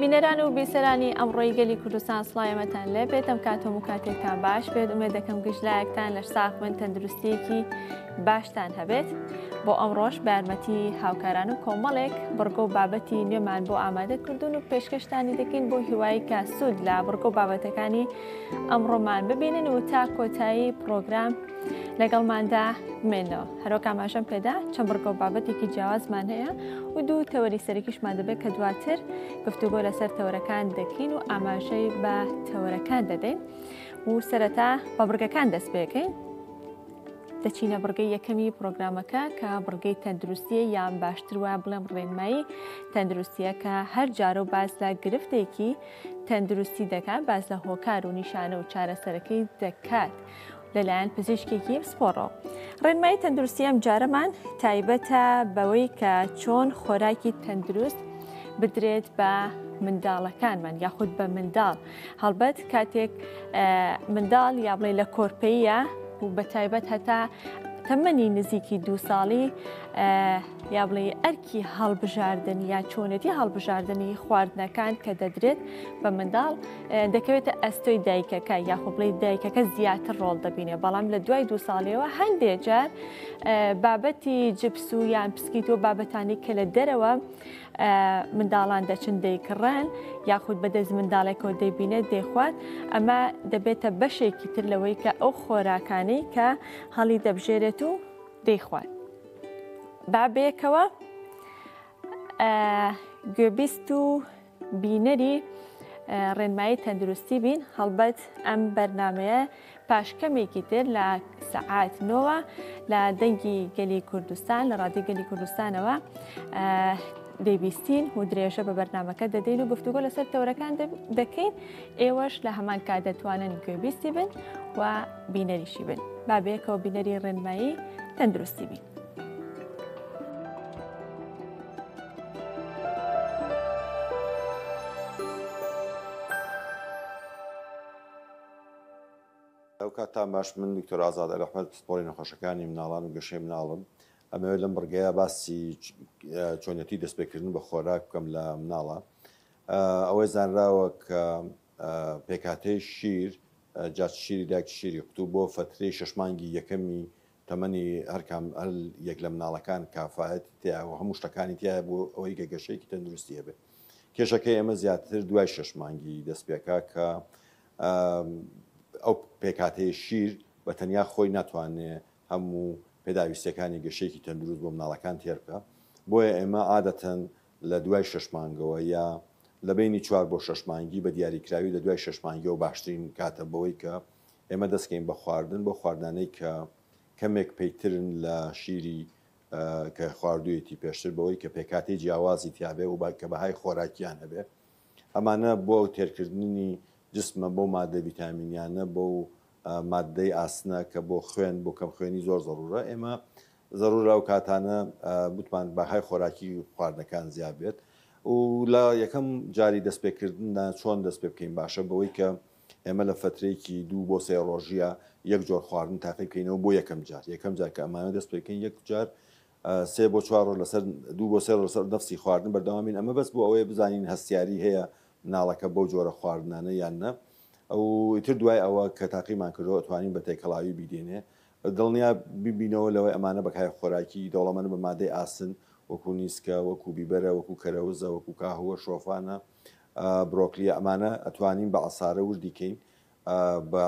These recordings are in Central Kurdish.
بینەران و بیسەرانی ئەمڕۆی گەلی کوردستان سڵایەمەتان لێ بێتم کاتۆم و کاتێکتان باش بێت ومێ دەکەم گشتلایەکتان لە ساق من تەندروستیەکی باشتان هەبێت بۆ ئەمڕۆژ بە یارمەتی هاوکاران و کۆمەڵێک بڕگۆ و بابەتی نوێمان بۆ ئامادە کردوون و پێشکەشتانی دەکەین بۆ هیوایی کاسوود لە بڕگۆ بابەتەکانی ئەمڕۆمان ببینن و تا کۆتایی پرۆگرام لەگەڵماندا بمێنەوە. هەروەک ئاماژەم پێدا چەند بڕگۆ بابەتێکی جیاوازمان هەیە و دوو تەوەری سەرەکیشمان دەبێت کە دواتر گفتوگۆ لەسەر تەوەرەکان دەکەین و ئاماژەی بە تەوەرەکان دەدەین و سەرەتا بە بڕگەکان دەست پێکەین. دەچینە بڕگەی یەکەمی پرۆگرامەکە کە بڕگەی تەندروستیە یان باشتر وایە بڵێم ڕێنمایی تەندروستیە کە هەر جارە و باز لە گرفتێکی تەندروستی دەکات، باز لە هۆکار و نیشانە و چارەسەرەکەی دەکات لەلایەن پزیشکێکی پسپۆڕەوە. ڕێنمایی تەندروستی ئەم جارەمان تایبەتە بەوەی کە چۆن خۆراکی تەندروست بدرێت بە منداڵەکانمان یاخود بە منداڵ. هەڵبەت کاتێک منداڵ یا بڵێ لە کۆرپەیە و بە تایبەت هەتا تەمەنی نزیکی 2 ساڵی یا بڵێ ئەرکی هەڵبژاردن یا چۆنەتی هەڵبژاردننی خواردنەکان کە دەدرێت بە منداڵ دەکەوێتە ئەستۆی دایکەکە یاخود بڵێ دایکەکە زیاتر ڕۆڵ دەبینێ، بەڵام لە دوای 2 ساڵیەوە هەندێک جار بابەتی جپس و یان پسکیتۆ بابەتانی کە لە دەرەوە منداڵان دەچن دەیکڕن یاخود بەدەست منداڵێکەوە دەیبینێت دەیخوات، ئەمە دەبێتە بەشێکی تر لەوەی کە ئەو خۆراکانەی کە هەڵی دەبژێرێت و دەیخوات. با بەیەکەوە گوێبیست و بینەری ڕێنمایی تەندروستی بین. هەڵبەت ئەم بەرنامەیە پاشکەمێکی تر لە سەعات 9 لە دەنگی گەلی کوردستان لە ڕادیۆ گەلی کوردستانەوە دەیبیستین و درێژە بە بەرنامەکە دەدەین و گفتوگۆ لەسەر تەورەکان دەکەین. ئێوەش لە هەمان کات دەتوانن گوێبیستی بن و بینەریشی بن. با بەیەکەوە بینەری ڕێنمایی تەندروستی بین. ئەو کاتان باش، من دکتۆر ئازاد ئەحمەد پسپۆڕی نەخۆشەکانی مناڵان و گەشەی مناڵم. ئەمەوێت لەم بڕگەیە باسی چۆنیەتی دەستپێکردن بە خۆراک بکەم لە مناڵە. ئەوەی زانراوە کە پێکهاتەی شیر جات شیری دایک شیری قوتوو بۆ فترەی 6 مانگی یەکەمی تەمەنی هەر یەک لە مناڵەکان کافایەتی تیا و هەموو شتەکانی تایە بۆ ئەوەی گەشەیەکی تەندروستی هەبێت. کێشەکەی ئەمە زیاتر دوای 6 مانگی دەست پێکا کە ئەو پێکاتەیە شیر بە تەنیا خۆی ناتوانێت هەموو پێداویستەکانی گەشەیەکی تەندروست بۆ مناڵەکان تێر بکە. بۆیە ئێمە عادەتەن لە دوای 6 مانگەوە یا لە بینی 4 بۆ 6 مانگی بە دیاریکراوی لە دوای 6 مانگەوە باشترین کاتە بەوەی کە ئێمە دەستکەین بە خواردن بۆ خواردانەی کە کەمێک پێیترن لە شیری کە خواردوویەتی پێشتر بەوەی کە پێکاتی جیاوازی تیاابێ و کە بەهای خۆراکیان هەبێ. ئەمانە بۆ تێرکردنی جسمە بۆ مادە ڤیتامینیانە بۆ مادەی ئاسنە کە بۆ خوێن بۆ کەم خوێنی زۆر زەڕورە. ئێمە زەڕورە و کاتانە بتمان بەهای خۆراکی خواردنەکان زیاد بێت و لە یەکەم جاری دەستپێکردندا چۆن دەست پێ بکەین باشە بەوەی کە ئێمە لە فترەیەکی 2 بۆ 3 ڕۆژیە یەک جۆر خواردن تاقی بکەینەوە بۆ یەکەم جار کە ئەمانە دەست پێکەین یەک جار 3 بۆ 4 ڕۆژ لەسەر 2 بۆ 3 ڕۆژ نفسی خواردن بەردەوامین. ئەمە بەس بۆ ئەوەیە بزانین هەستیاری هەیە مناڵەکە بۆ جۆرە خواردنانە یان نە. ئەو ئیتر دوای ئەوە کە تاقیمان کردەوە ئەتوانین بە تێکەڵاوی بیدێنێ دڵنیا ببینەوە لەوەی ئەمانە بەکای خۆراکی دەوڵەمەند بە مادەی ئاسن وەکو نیسکە وەکو بیبەرە وەکو کەرەوزە وەکو کاهوە شۆفانە برۆکلیە ئەمانە ئەتوانین بە عەسارە وردیکەین بە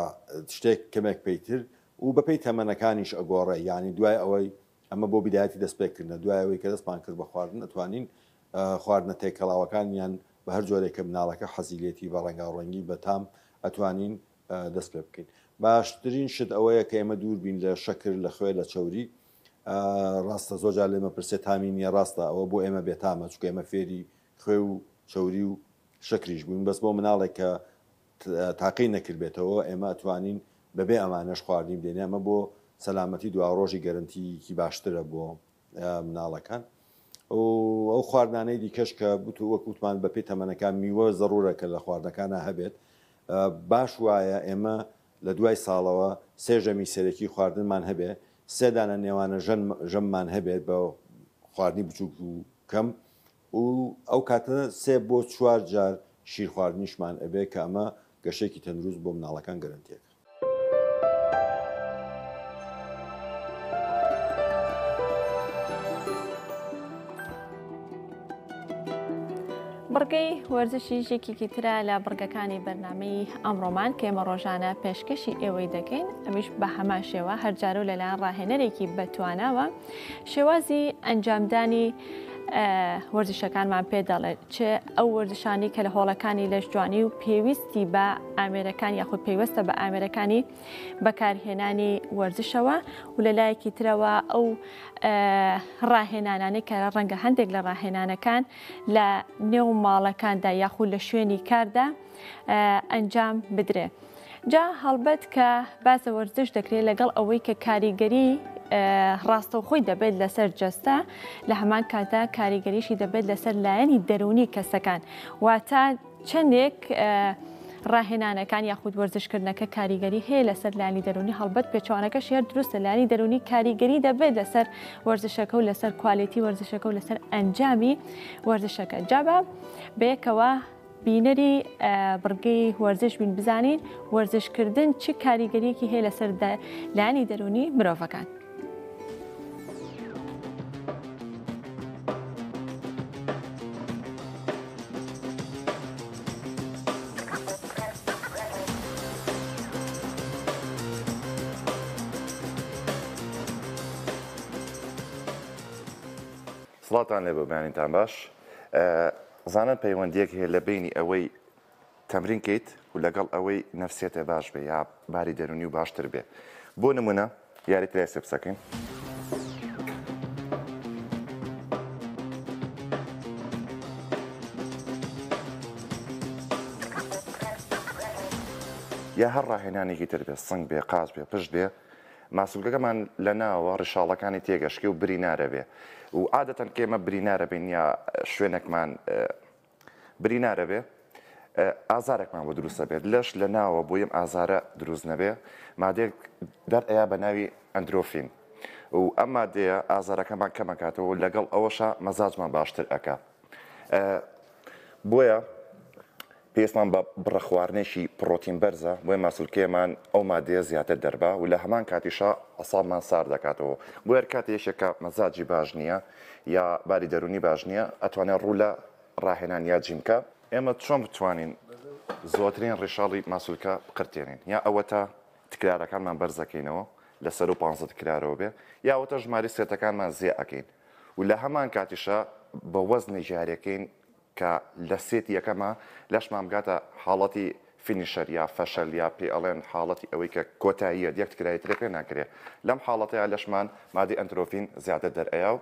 شتێک کەمێک پێیتر و بەپێی تەمەنەکانیش ئەگۆڕێ. یعنی دوای ئەوەی ئەمە بۆ بیدایەتی دەستپێکردنە دوای ئەوەی کە دەستمان کرد بە خواردن ئەتوانین خواردنە تێکەڵاوەکانیان بە هەر جۆرێکە مناڵەکە حەزیلێتی بە ڕەنگاڕەنگی بە تام ئەتوانین دەست پێ بکەین. باشترین شت ئەوەیە کە ئێمە دوور بین لە شەکر لە خوێ لە چەوری. ڕاستە زۆرجار لێمە پرسێ تامی نییە، ڕاستە ئەوە بۆ ئێمە بێتامە چونکە ئێمە فێری خوێ و چەوری و شەکریش بووین. بەس بۆ مناڵێک کە تاقی نەکردبێتەوە ئێمە ئەتوانین بەبێ ئەمانەش خواردنی بدێنێ. ئەمە بۆ سەلامەتی دوا ڕۆژی گەرنتیکی باشترە بۆ مناڵەکان. ئەو خواردانەی دیکەش کە وەکوتمان بە پێی تەمەنەکان میوە زەڕورە کە لە خواردنەکانە هەبێت. باش وایە ئێمە لە دوای ساڵەوە 3 ژەمی سەرەکی خواردنمان هەبێ، 3 دانە نێوانە ژەممان هەبێت بە خواردنی بچووک و کەم و ئەو کاتە 3 بۆ 4 جار شیر خواردنیشمان ئەبێ کە ئەمە گەشێکی تەندروست بۆ مناڵەکان گەرنتێک. بڕگەی وەرزشی ژێکێکی ترە لە بڕگەکانی بەرنامەی ئەمڕۆمان کە ئێمە ڕۆژانە پێشکەشی ئێوەی دەکەین، ئەمیش بە هەمان شێوە هەرجار و لەلایەن ڕاهێنەرێکی بەتواناوە شێوازی ئەنجامدانی وەرزشەکانمان پێ دەڵێت چه ئەو وەرزشانی کە لە هۆڵەکانی لەش جوانی و پێویستی بە ئامێرەکان یاخود پێوەستە بە ئامێرەکانی بەکارهێنانی وەرزشەوە و لەلایەکی ترەوە ئەو ڕاهێنانانی کە ڕەنگە هەندێک لە ڕاهێنانەکان لە نێو ماڵەکاندا یاخود لە شوێنی کاردا ئەنجام بدرێ. جا هەڵبەت کە باسە وەرزش دەکرێت لەگەڵ ئەوەی کە کاریگەری ڕاستەوخۆی دەبێت لەسەر جەستە، لە هەمان کاتا کاریگەریشی دەبێت لەسەر لایەنی دەرونی کەسەکان، واتە چەندێک ڕاهێنانەکان یاخود وەرزشکردنەکە کاریگەری هەیە لەسەر لایەنی دەرونی، هەڵبەت پێچوانەکەش هێر دروستە لایەنی دەرونی کاریگەری دەبێت لەسەر وەرزشەکە و لەسەر کوالیتی وەرزشەکە و لەسەر ئەنجامی وەرزشەکە. جابە بەیەکەوە بینەری بڕگەی وەرزش بین بزانین وەرزشکردن چ کاریگەریەکی هەیە لەسەر لایەنی دەرونی مرۆڤەکان. سڵاتان لێ بۆ بەیانیتان باش. زانن پەیوەندیەک هەیە لە بینی ئەوەی تەمرین کەیت و لەگەڵ ئەوەی نەفسیەتە باش بێ یا باری دەرونی و باشتر بێ. بۆ نمونە یاریت لێ سێ بسەکەین. یا هەر ڕاهێنانێکی تر بێ، سنگ بێ، قاز بێ، پشت بێ، ماسوولگەکەمان لە ناوە ڕشاڵەکانی تێگەشکی و برینارە بێ و عادەتەن کێمە برینارە بین یا شوێنێکمان برینارە بێ ئازارێکمان بۆ دروستە بێت لەش لە ناوە بۆ یم ئازارە دروست نەبێ مادێک دەرئەیە بە ناوی ئەندرۆفین و ئەم مادەیە ئازارەکەمان کەمەکاتەوە و لەگەڵ ئەوەشە مەزاجمان باشتر ئەکا. بۆیە پێویستمان بە بڕە خواردنێکی پرۆتین بەرزە بۆیە ماسوولکەیەمان ئەو مادەیە زیاتر دەربا و لە هەمان کاتیشە ئەساڵمان سار دەکاتەوە. بۆ هەر کاتێکێکە مەزاجی باش نییە یا باری دەرونی باش نییە ئەتوانێت ڕوو لە ڕاهێنان یا جیمکە. ئێمە چۆن بتوانین زۆرترین ڕێشاڵی ماسوولکە بقرتێنین؟ یا ئەوەتە تکرارەکانمان بەرزەکەینەوە لەسەر و 15 تکرارەوە بێ، یاوەتە ژماری سێتەکانمان زێ ئەەکەین و لە هەمان کاتیشە بە وەزنی ژارەکەین کە لە سێتی یەکەمە لەشمان بگاتە حاڵەتی فینیشەر یا فەشەل یا پێ ئەڵێن حاڵەتی ئەوەی کە کۆتاییە یەک تکراری ترێ پێ ناکرێت. لەم حاڵەتەیە لەشمان مادی ئەندرۆفین زیاتر دەرئەیە و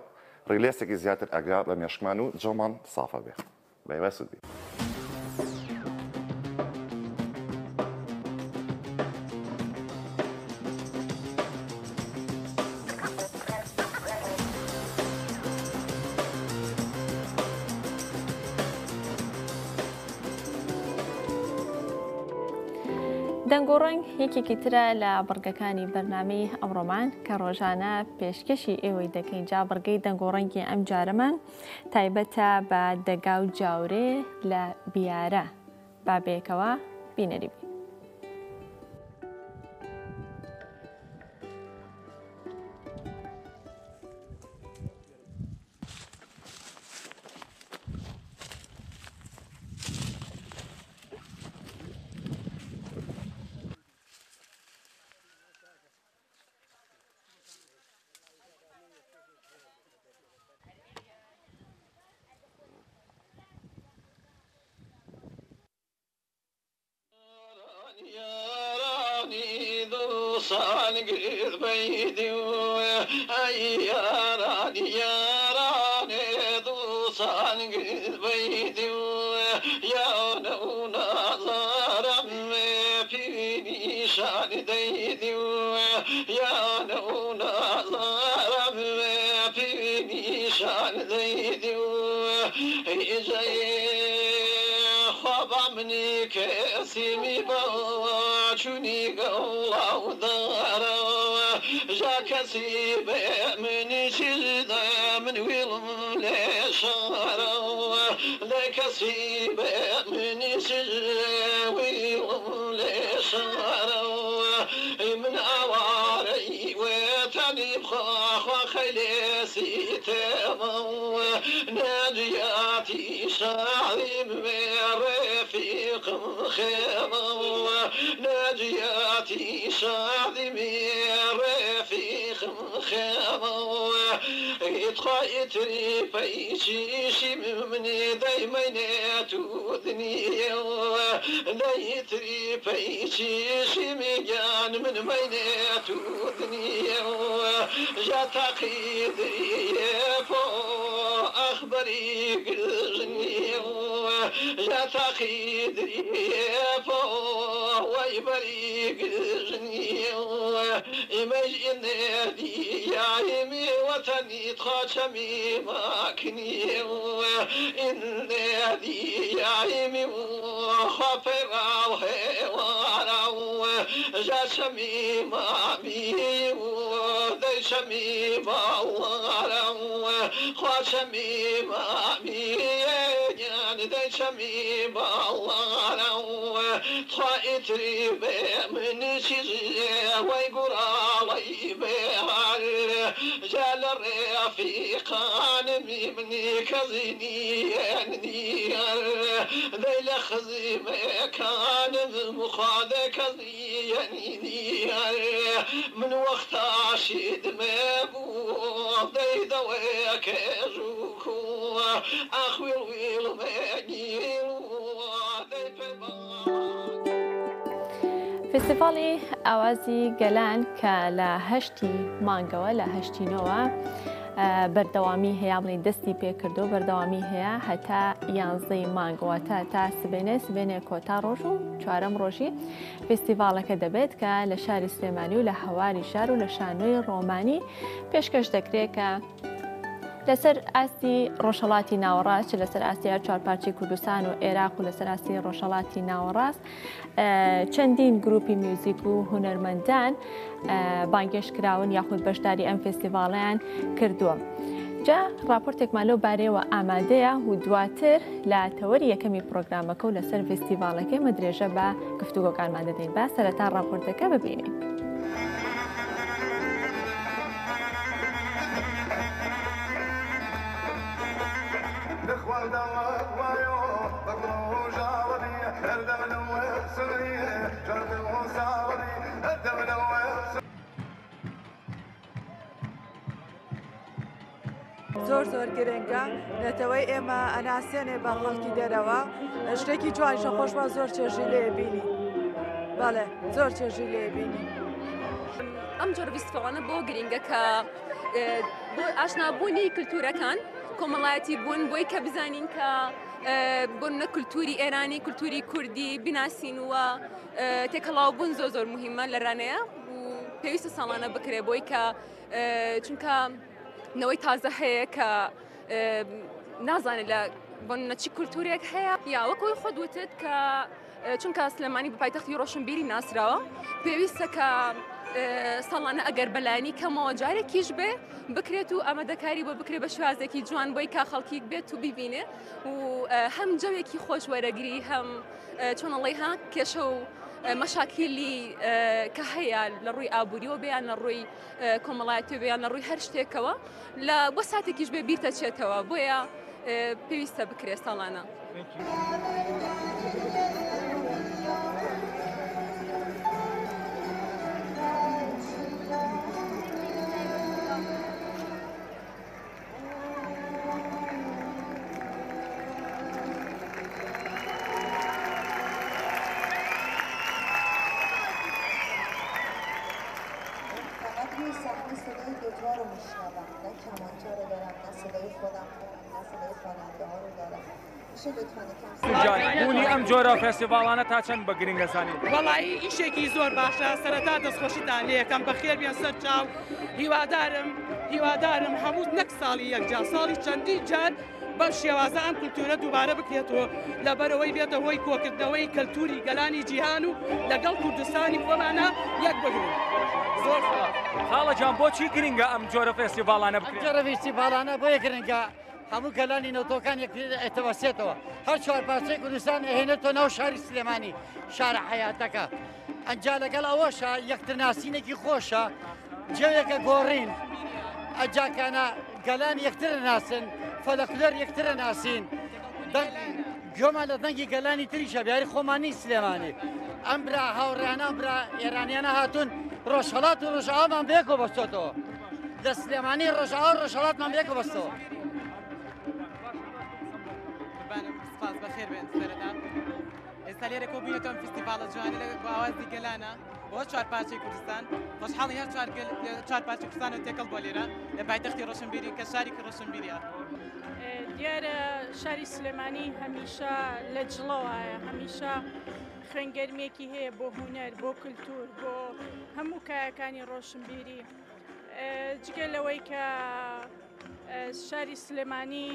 ڕیلێسێکی زیاتر ئەگرا بە مێشکمان و جۆمان سافە بێ. بەیوە سوودی. دەنگۆڕنگ یەکێکی ترە لە بڕگەکانی بەرنامەی ئەمڕۆمان کە ڕۆژانە پێشکەشی ئێوەی دەکەین. جا بڕگەی دەنگۆڕەنگی ئەم جارەمان تایبەتە بە دەگا و جاورێ لە بیارە بابێکەوە بینەری بین. Sangir beydi ay yarani yarani du sangir beydi ya nuna zaram pini şan deydi ya nuna zaram pini şan deydi ey khobamni كاسمي باشوني قولا ودارا جاكسي من شد من ويلم لشارا لكسي من شد ويلم لشارا من أواري وتاني بخاخ خليسي تمو ناجياتي شعري برفيق خيمو ناجياتي شعري برفيق خيمو يتخايتري فيشي مني دايما تودني لا يتري فيشي مجان من مينات ودنيا جات عقيدي فو أخبري قلني جات عقيدي فو ويبري قلني إمج إنادي يا إمي وطني تخاشمي ماكني إنادي يا إمي وخفرا وهوارا جاشمي مامي وديشمي باوارا خواشمي مامي يعني ديشمي باوارا خايتري من شجي ويقرالي بهار جال الرفيقان مني كزيني ذيل خزي مكان مخاد كزيني من وقت عشيد مابو ذي ذويك جوكو أخوي الويل مانيلو فستیڤاڵی ئاوازی گەلان کە لە هەشتی مانگەوە لە هەشتینەوە بەردەوامی هەیە بڵین دەستی پێکردو بەردەوامی هەیە هەتا 11 مانگەوە تا سبێنێ کۆتا ڕۆژ و چوارەم ڕۆژی فستیڤاڵەکە دەبێت کە لە شاری سلێمانی و لە هەواری شار و لە شانۆی ڕۆمانی پێشکەش دەکرێت کە لەسەر ئاستی ڕۆژهەڵاتی ناوەڕاست لەسەر ئاستی چوارپارچی کوردستان و عێراق و لەسەر ئاستی ڕۆژهەڵاتی ناوەڕاست چەندین گروپی میوزیک و هونەرمەندان بانگێشکراون یاخود بەشداری ئەم فستیڤاڵیان کردووە. جا راپۆرتێکمان لەو بارەیەوە ئامادەیە و دواتر لە تەوەری یەکەمی پرۆگرامەکە و لەسەر فستیڤاڵەکەی مەدرێژە بە گفتوگۆکانمان دەدەین با سەرەتا راپۆرتەکە ببینین. زۆر گرنگە نێتەوەی ئێمە ئەناسێنێ بە خەڵکی دەرەوە شتێکی جوان شەخۆشمە زۆر چێژی لێ بینی بەڵێ زۆر چێژی لێ بینی ئەم جۆرە فستیڤاڵانە بۆ گرنگە کە بۆ ئاشنابوونی کلتورەکان کۆمەڵایەتی بوون بۆی کە بزانین کە بۆنە کللتوری ئێرانی کللتوری کوردی بیناسینوە تێکەڵاوبوون زۆر مهمە لە ڕانەیە و پێویستە ساڵانە بکرێ بۆی کە چونکە نەوەی تازە هەیە کە نازانێت لە بۆنە چی کللتورێک هەیە یا وەکەوەی خۆ دوتت کە چونکە سلێمانی بە پایتەختی ڕۆشنبیری ناسراوە پێویستە کە ساڵانە ئەگەر بەلایانی کەمەوە جارێکیش بێ بکرێت و ئامادەکاری بۆ بکرێت بە شوازێکی جوان بۆی کا خەڵکی بێت و ببینێ و هەم جەوێکی خۆش وەرەگری هەم چۆنەڵی ها کێشە و مەشاکیلی کە هەیە لە ڕووی ئابوووریەوە بێیان لە ڕووی کۆمەڵایەتی بێیان لە ڕووی هەر شتێکەوە لە بۆ ساتێکیش بێ بیرتە چێتەوە بۆیە پێویستە بکرێت ساڵانە. بوونی ئەم جۆرە فێستیڤاڵانە تا چەند بە گرنگە زانین؟ وەڵایی ئیشێکی زۆر باشە سەرەتا دەستخۆشیتان لێ یەکەم بەخێر بێن سەر چاو هیوادارم هەموو نەک ساڵی یەکجار ساڵی چەندی جار بەم شێوازە ئەم کولتورە دووبارە بکرێتەوە لەبەرەوەی بێتە هۆی کۆکردنەوەی کەلتوری گەلانی جیهان و لەگەڵ کوردستانی خۆمانە یەک بگرین. زۆر خاڵە جان بۆچی گرنگە ئەم جۆرە فێستیڤاڵانە بکرێت؟ جۆرە فێستیڤاڵانە بۆیە گرنگە هەموو گەلانی نەوتۆکان ئەتەوەسێتەوە هەر چوار پارچەی کوردستان ئەهێنێتەوە ناو شاری سلێمانی شارە حەیاتەکە ئەنجا لەگەڵ ئەوەشە یەکترناسینێکی خۆشە جێوێکە گۆڕین ئەجاکانە گەلان یەکترە ناسن فەلەکلەر یەکترە ناسین گوێمان لە دەنگی گەلانی تریشە بیاری خۆمانی سلێمانی ئەم برا هاوڕیانە برا ئێرانیانە هاتوون ڕۆژهەڵات و ڕۆژئاومان بێکەوە بەستۆتەوە لە سلێمانی ڕۆژئاو ڕۆژهەڵاتمان بێکەوە بەستەوە. سپاس بەخێر بێن سەرەتا ئێستا لێرە کۆبوونێتەوە فستیڤاڵە جوانی لە ئاوازی گەلانە بۆ چوار پارچەی کوردستان خۆشحاڵی هەر چوار پارچەی کوردستان و تێکەڵ بۆ لێرە لە پایتەختی ڕۆشنبیری کە شارێکی ڕۆشنبیریە. دیارە شاری سلێمانی هەمیشە لە جڵەوەیە هەمیشە خوێنگەرمێکی هەیە بۆ هونەر بۆ کولتور بۆ هەموو کایەکانی ڕۆشنبیری جگە لەوەی کە شاری سلێمانی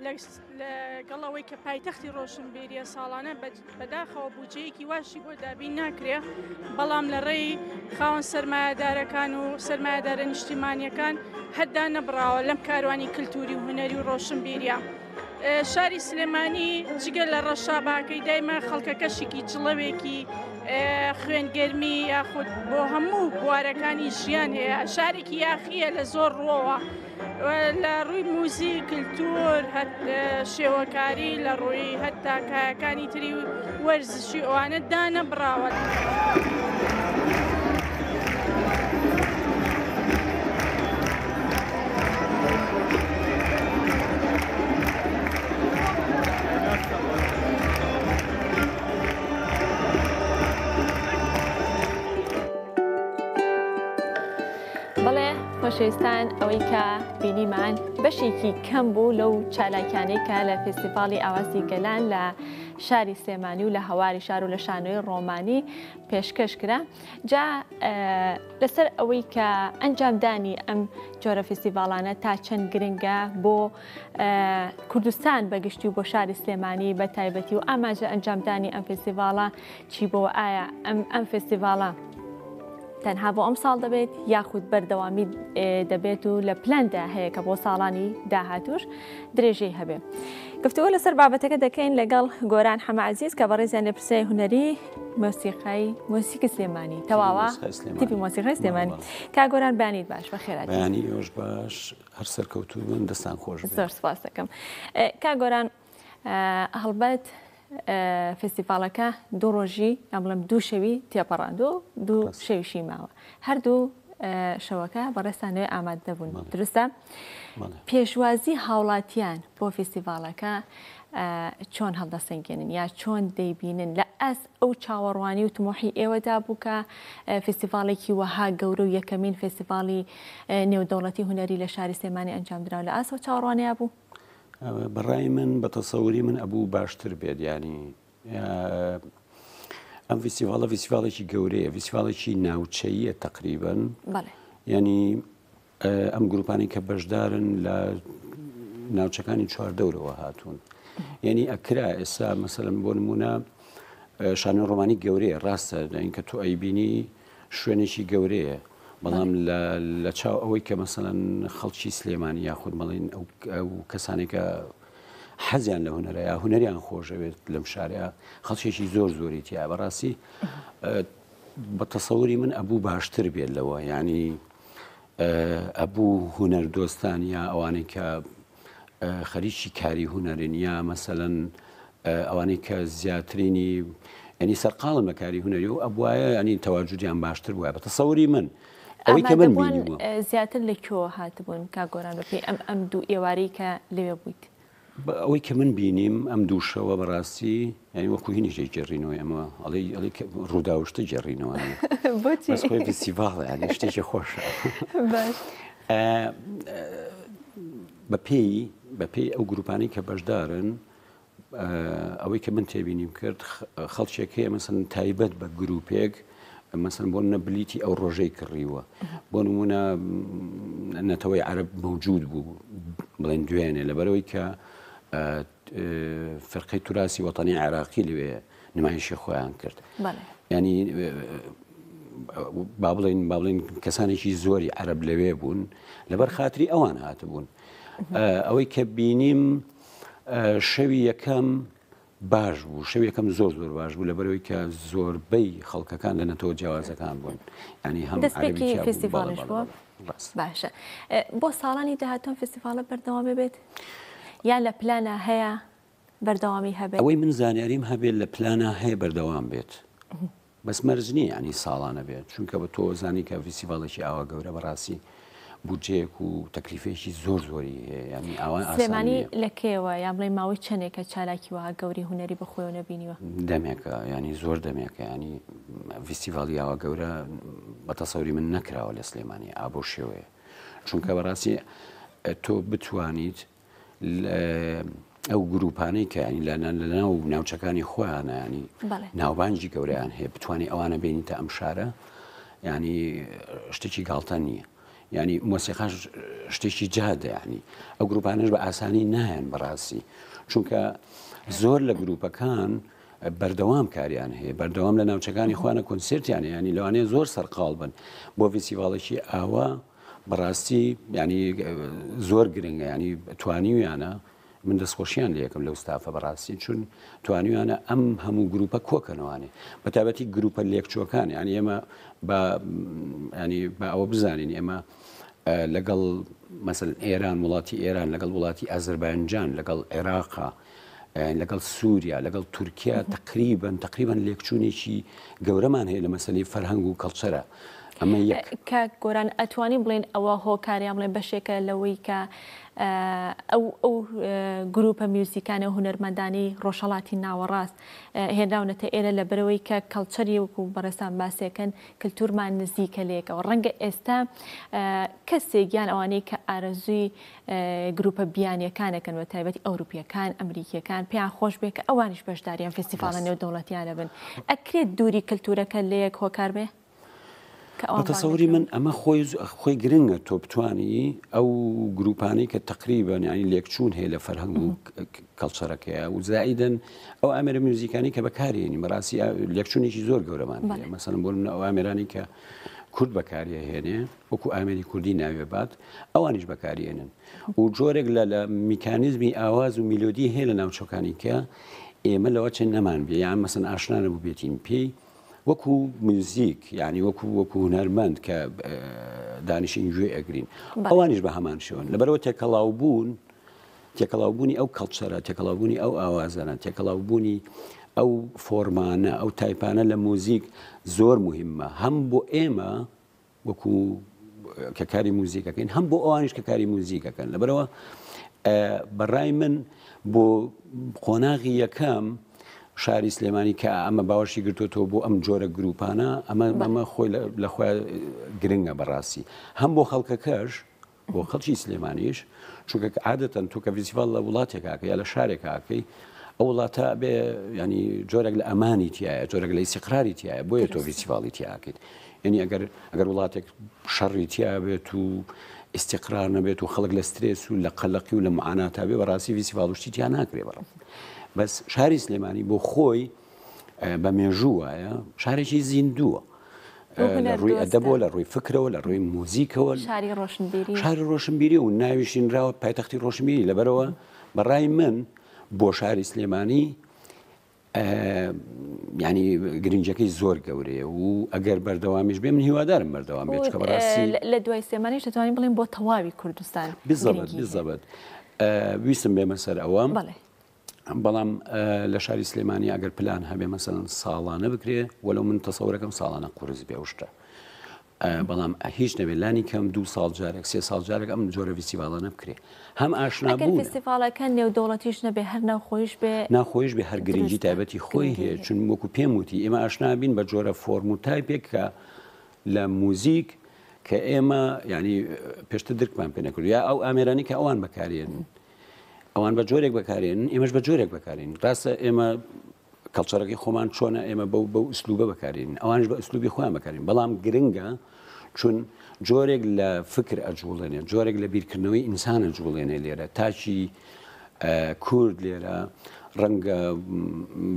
لەگەڵەوەی کە پایتەختی ڕۆشنبیریە ساڵانە بەداخەوە بودجەیەکی واشی بۆ دابین ناکرێ بەڵام لە ڕێی خاوەن سەرمایەدارەکان و سەرمایەدارە نیشتیمانیەکان هەردا نەبراوە لەم کاروانی کللتوری و هونەری و ڕۆشنبیریە. شاری سلێمانی جگە لە ڕەشاباکەی دایمە خەڵکەکەشێکی جڵەوێکی خوێنگەرمی یاخود بۆ هەموو بوارەکانی ژیان هەیە شارێکی یاخیە لە زۆر ڕۆوە لە ڕووی موزیک کللتور شێوەکاری لە ڕووی هەتا کایەکانی تری وەرزشی ئەوانە دانەبراوە. خۆشەویستان ئەوەی کە بینیمان بەشێکی کەم بوو لەو چالاکیانەی کە لە فستیڤاڵی ئاوازی گەلان لە شاری سلێمانی و لە هەواری شار و لە شانۆی ڕۆمانی پێشکەش کرا. جا لەسەر ئەوەی کە ئەنجامدانی ئەم جۆرە فستیڤاڵانە تا چەند گرنگە بۆ کوردستان بەگشتی و بۆ شاری سلێمانی بە تایبەتی و ئاماژە ئەنجامدانی ئەم فستیڤاڵە چی بۆ ئایا ئەم فستیڤاڵە تەنها بۆ ئەم ساڵ دەبێت یاخود بەردەوامی دەبێت و لە پلاندا هەیە کە بۆ ساڵانی داهاتوش درێژەی هەبێ. گفتوگۆ لەسەر بابەتەکە دەکەین لەگەڵ گۆران حەمەعەزیز کە بەڕێزیان لە پرسەی هونەری مۆسیقی سلێمانی تەواوە تیپی مۆسیقی سلێمانی کا گۆران بانیت باش بەخێرات. بەیانی ئەوش باش هەر سەرکەوتوو بن دەستان خۆش زۆر سپاس دەکەم. کا گۆران هەڵبەت فستیڤاڵەکە دوو ڕۆژی یا بڵێم دوو شەوی تێپەڕاندوو دوو شەویشی ماوە هەردوو شەوەکە بەڕێستانەوەی ئامادە بوون دروستە پێشوازی هاوڵاتیان بۆ فستیڤاڵەکە چۆن هەڵدەسەنگێنن یا چۆن دەیبینن لە ئەس ئەو چاوەڕوانی و تمۆحی ئێوەدا بوو کە فستیڤاڵێکی وەها گەورە و یەکەمین فستیڤاڵی نێودەوڵەتی هونەری لە شاری سلێمانی ئەنجامدراوە لە ئەسەوە چاوەڕوانەیە بوو. بەڕای من بە تەسەووری من ئەبوو باشتر بێت ینی ئەم فستیڤاڵە فستیڤاڵێکی گەورەیە فستیڤاڵێکی ناوچەیە تقریبن ینی ئەم گروپانی کە بەشدارن لە ناوچەکانی چواردەورەوە هاتوون یعنی ئەکرا ئێستا مەسەلەن بۆ نمونە شانۆی ڕۆمانی گەورەیە ڕاستە ئینکە تۆ ئەیبینی شوێنێکی گەورەیە بەڵام لە چاو ئەوەی کە مەسەلەن خەڵکی سلێمانی یاخود بەڵێن ئەو کەسانێکە حەزیان لە هونەرە یا هونەریان خۆشەوێت لەم شارەیە خەڵکێکی زۆر زۆری تیا بەڕاستی بە تەسەووری من ئەبوو باشتر بێت لەوە ینی ئەبوو هونەر دۆستان یا ئەوانەی کە خەریکی کاری هونەرن یا مەسەلەن ئەوانەی کە زیاترینی ینی سەرقاڵم لە کاری هونەری و ئەبوایە ینی تەواجودیان باشتر بووە بە تەسەووری من ئەوەی کە من بینیوە زیاتر لەکوێوە هاتبوون کا گۆران بەپێی ئەم دوو ئێوارەی کە لەوێ بوویت ئەوەی کە من بینیم ئەم دووشەوە بەڕاستی ینی وەکو هینیشەی جێڕینەوە ئەمە ئەڵێ ڕووداوشتە جێڕینەوە بەسخۆی فستیڤاڵە ینی شتێکی خۆشە بەپێی ئەو گروپانەی کە بەشدارن ئەوەی کە من تێبینیم کرد خەڵکێک هەیە مەسەن تایبەت بە گروپێک مەسەن بۆ نەبلیتی ئەو ڕۆژەی کڕیوە بۆ نمونە نەتەوەی عەرب مەوجود بوو بڵێن دوێنێ لەبەرەوەی کە فەرقەی توراسی وەتانی عێراقی لەوێ نمایشی خۆیان کرد ینی با بڵێن کەسانێکی زۆری عەرب لەوێ بوون لەبەر خاتری ئەوان هاتبوون ئەوەی کە بینیم شەوی یەکەم باش بوو شەوی یەکەم زۆر باش بوو لەبەرەوەی کە زۆربەی خەڵکەکان لە نەتەوە جیاوازەکان بوون ینی هەم دەستپێکی فستیڤالش بووە باشە بۆ ساڵانی داهاتۆن فستیڤالە بەردەوامێ بێت یان لە پلانە هەیە بەردەوامی هەبێت ئەوەی من زانیاریم هەبێت لە پلانە هەیە بەردەوام بێت بەس مەرج نییە ینی ساڵانە بێت چونکە بە تۆ زانی کە فستیڤالێکی ئاوا گەورە بەڕاستی بودجەیەک و تەکلیفێکی زۆری هەیە ینی ئەوان سلێمانی لەکێوە یان بڵێ ماوەی چەندێکە چالاکی وها گەوری هوەری بەخۆیەوە نەبینیوە دەمێکە ینی زۆر دەمێکە ینی فستیڤالی ئاوا گەورە بە تەسەوری من نەکراوە لە سلێمانی ئابۆ شێوەیە چونکە بەڕاستی تۆ بتوانیت ئەو گروپانەی کە ینی لە ناو ناوچەکانی خۆیانە ینی ناوبانجی گەورەیان هەیە بتوانێت ئەوانە بینیتە ئەم شارە ینی شتێکی گاڵتە نییە ینی مۆسیقاش شتێکی جادە ینی ئەو گروپانش بە ئاسانی نایەن بەڕاستی چونکە زۆر لە گروپەکان بەردەوام کاریان هەیە بەردەوام لە ناوچەکانی خوانە کۆنسرتیان ینی لەوانەیە زۆر سەرقاڵ بن بۆ فستیڤالێکی ئاوا بەڕاستی ینی زۆر گرنگە ینی توانیویانە من دەستخۆشییان لە یەکەم لەو ستافە بەڕاستی چون توانیویانە ئەم هەموو گروپە کۆکەنەوانێ بە تایبەتی گروپە لێکچووەکان ینی ئێمە ینی بە ئەوە بزانین ئێمە لەگەڵ مەسەڵەن ئێران وڵاتی ئێران لەگەڵ وڵاتی ئەزەربایجان لەگەڵ عێراقا لەگەڵ سووریا لەگەڵ تورکیا تقریبان لێکچوونێکی گەورەمان هەیە لە مەسەلەی فەرهەنگ و کەڵچەرە ئەمە کە گۆران ئەتوانی بڵێن ئەوە هۆکاریان بڵێن بەشێکە لەوەی کە ئەو گروپە میوزیکانە و هونەرمەندانی ڕۆژهەڵاتی ناوەڕاست هێناونەتە ئێرە لە بەرەوەی کە کەڵچەری وەکو بەڕێستان باسێکن کللتورمان نزیکە لێکەوە ڕەنگە ئێستا کەسێکیان ئەوانەی کە ئارەزووی گروپە بیانیەکانەکەن وە تایبەتی ئەوروپیەکان ئەمریکیەکان پێیان خۆش بێت کە ئەوانیش بەشداریان فستیڤالە نێودەوڵەتیانە بن ئەکرێت دووری کللتورەکە لە یەک هۆکار بێ تەسەوری من ئەمە خۆی گرنگە تۆ بتوانی ئەو گروپانەی کە تقریبان ینی لێکچوون هەیە لە فەرهەنگ و کەڵچەرەکەیە و زائیدەن ئەو ئامێرە میوزیکانی کە بەکارێنی بەڕاستی لێکچوونێکی زۆر گەورەمان هەیە مەسەڵەن بۆ ئەو ئامێرانی کە کورد بەکاریە هێنێ وەکو ئامێری کوردی ناوێ بات ئەوانیش بەکارێنن و جۆرێک لە میکانیزمی ئاواز و میلۆدی هەیە لە ناوچەکانی کە ئێمە لەوە چەند نەمان بێ یان مەسەن ئاشنا نەبوو بێتین پێی وەکو میوزیک ینی وەکو هونەرمەند کە دانیشینگوێ ئەگرین ئەوانیش بە هەمان شێوەن لەبەرەوە تێکەڵاوبوونی ئەو کەڵچەرە تێکەڵاوبوونی ئەو ئاوازانە تێکەڵاوبوونی ئەو فۆرمانە ئەو تایپانە لە موزیک زۆر مهمە هەم بۆ ئێمە وەکو کە کاری موزیکەکەین هەم بۆ ئەوانیش کە کاری موزیکەکەن لەبەرەوە بەڕای من بۆ قۆناغی یەکەم شاری سلێمانی کە ئەمە باوەشی گرتوۆ بۆ ئەم جۆرە گروپانە ئەمە خۆی لە خۆی گرنگە بەڕاستی هەم بۆ خەڵکەکەش بۆ خەڵکی سلێمانیش چونکە عادەتەن تۆ کە فستیڤال لە وڵاتێکاکە یا لە شارێکاکەی ئەو وڵاتە بێ ینی جۆرێک لە ئەمانی تایە جۆرێک لە ئیسیقراری تایە بۆیە تۆ فستیڤاڵی تیاکەیت یعنی ئەگەر وڵاتێک شەڕی تیا بێت و ئیسیقرار نەبێت و خەڵک لە سترێس و لە قەلەقی و لە معاناتا بێ بەڕاستی فستیڤال شتی تیا ناکرێ بەڕم بەس شاری سلێمانی بۆ خۆی بە مێژوو وایە شارێکی زیندووە لە ڕووی ئەدەبەوە لە ڕووی فکرەوە لە ڕووی موزیکەوە شاری ڕۆشنبیری و ناویشینراوە پایتەختی ڕۆشنبیری لەبەرەوە بەڕای من بۆ شاری سلێمانی ینی گرنجەکەی زۆر گەورەیە و ئەگەر بەردەوامیش بێ من هیوادارم بەردەوام بێت چکە بەڕاستی لە دوای سلێمانیش دەتوانین بڵێن بۆ تەواوی کوردستان بالضبط ویستم بێمە سەر ئەوە بەڵام لە شاری سلێمانی ئەگەر پلان هەبێ مەسەڵەن ساڵانە بکرێ وەلو من تەسەورەکەم ساڵانە قورس بێ شتە بەڵام هیچ نەبێت لانی کەم 2 ساڵ جارێک 3 ساڵ جارێک ئەم جۆرە فستیڤالانە بکرێ هەم ئاشنا بوون فستیڤالەکە نێودەوڵەتیش نەبێ هەر ناخۆیش بێ هەر گرنگی تایبەتی خۆی هەیە چون وەکو پێم وتی ئێمە ئاشنا بین بە جۆرە فۆرم و تایپێک کە لە موزیک کە ئێمە ینی پێشتر درکمان پێ نەکرد یا ئەو ئامێرانی کە ئەوان بەکارێن ئەوان بە جۆرێک بەکارێن ئێمەش بە جۆرێک بەکارین ڕاستە ئێمە کەڵچەرەکەی خۆمان چۆنە ئێمە بەو ئوسلوبە بەکارین ئەوانش بە ئوسلوبی خۆیان بەکارین بەڵام گرنگە چون جۆرێک لە فکر ئەجوڵێنێ جۆرێک لە بیرکردنەوەی ئینسان ئەجوڵێنێ لێرە تاچی کورد لێرە ڕەنگە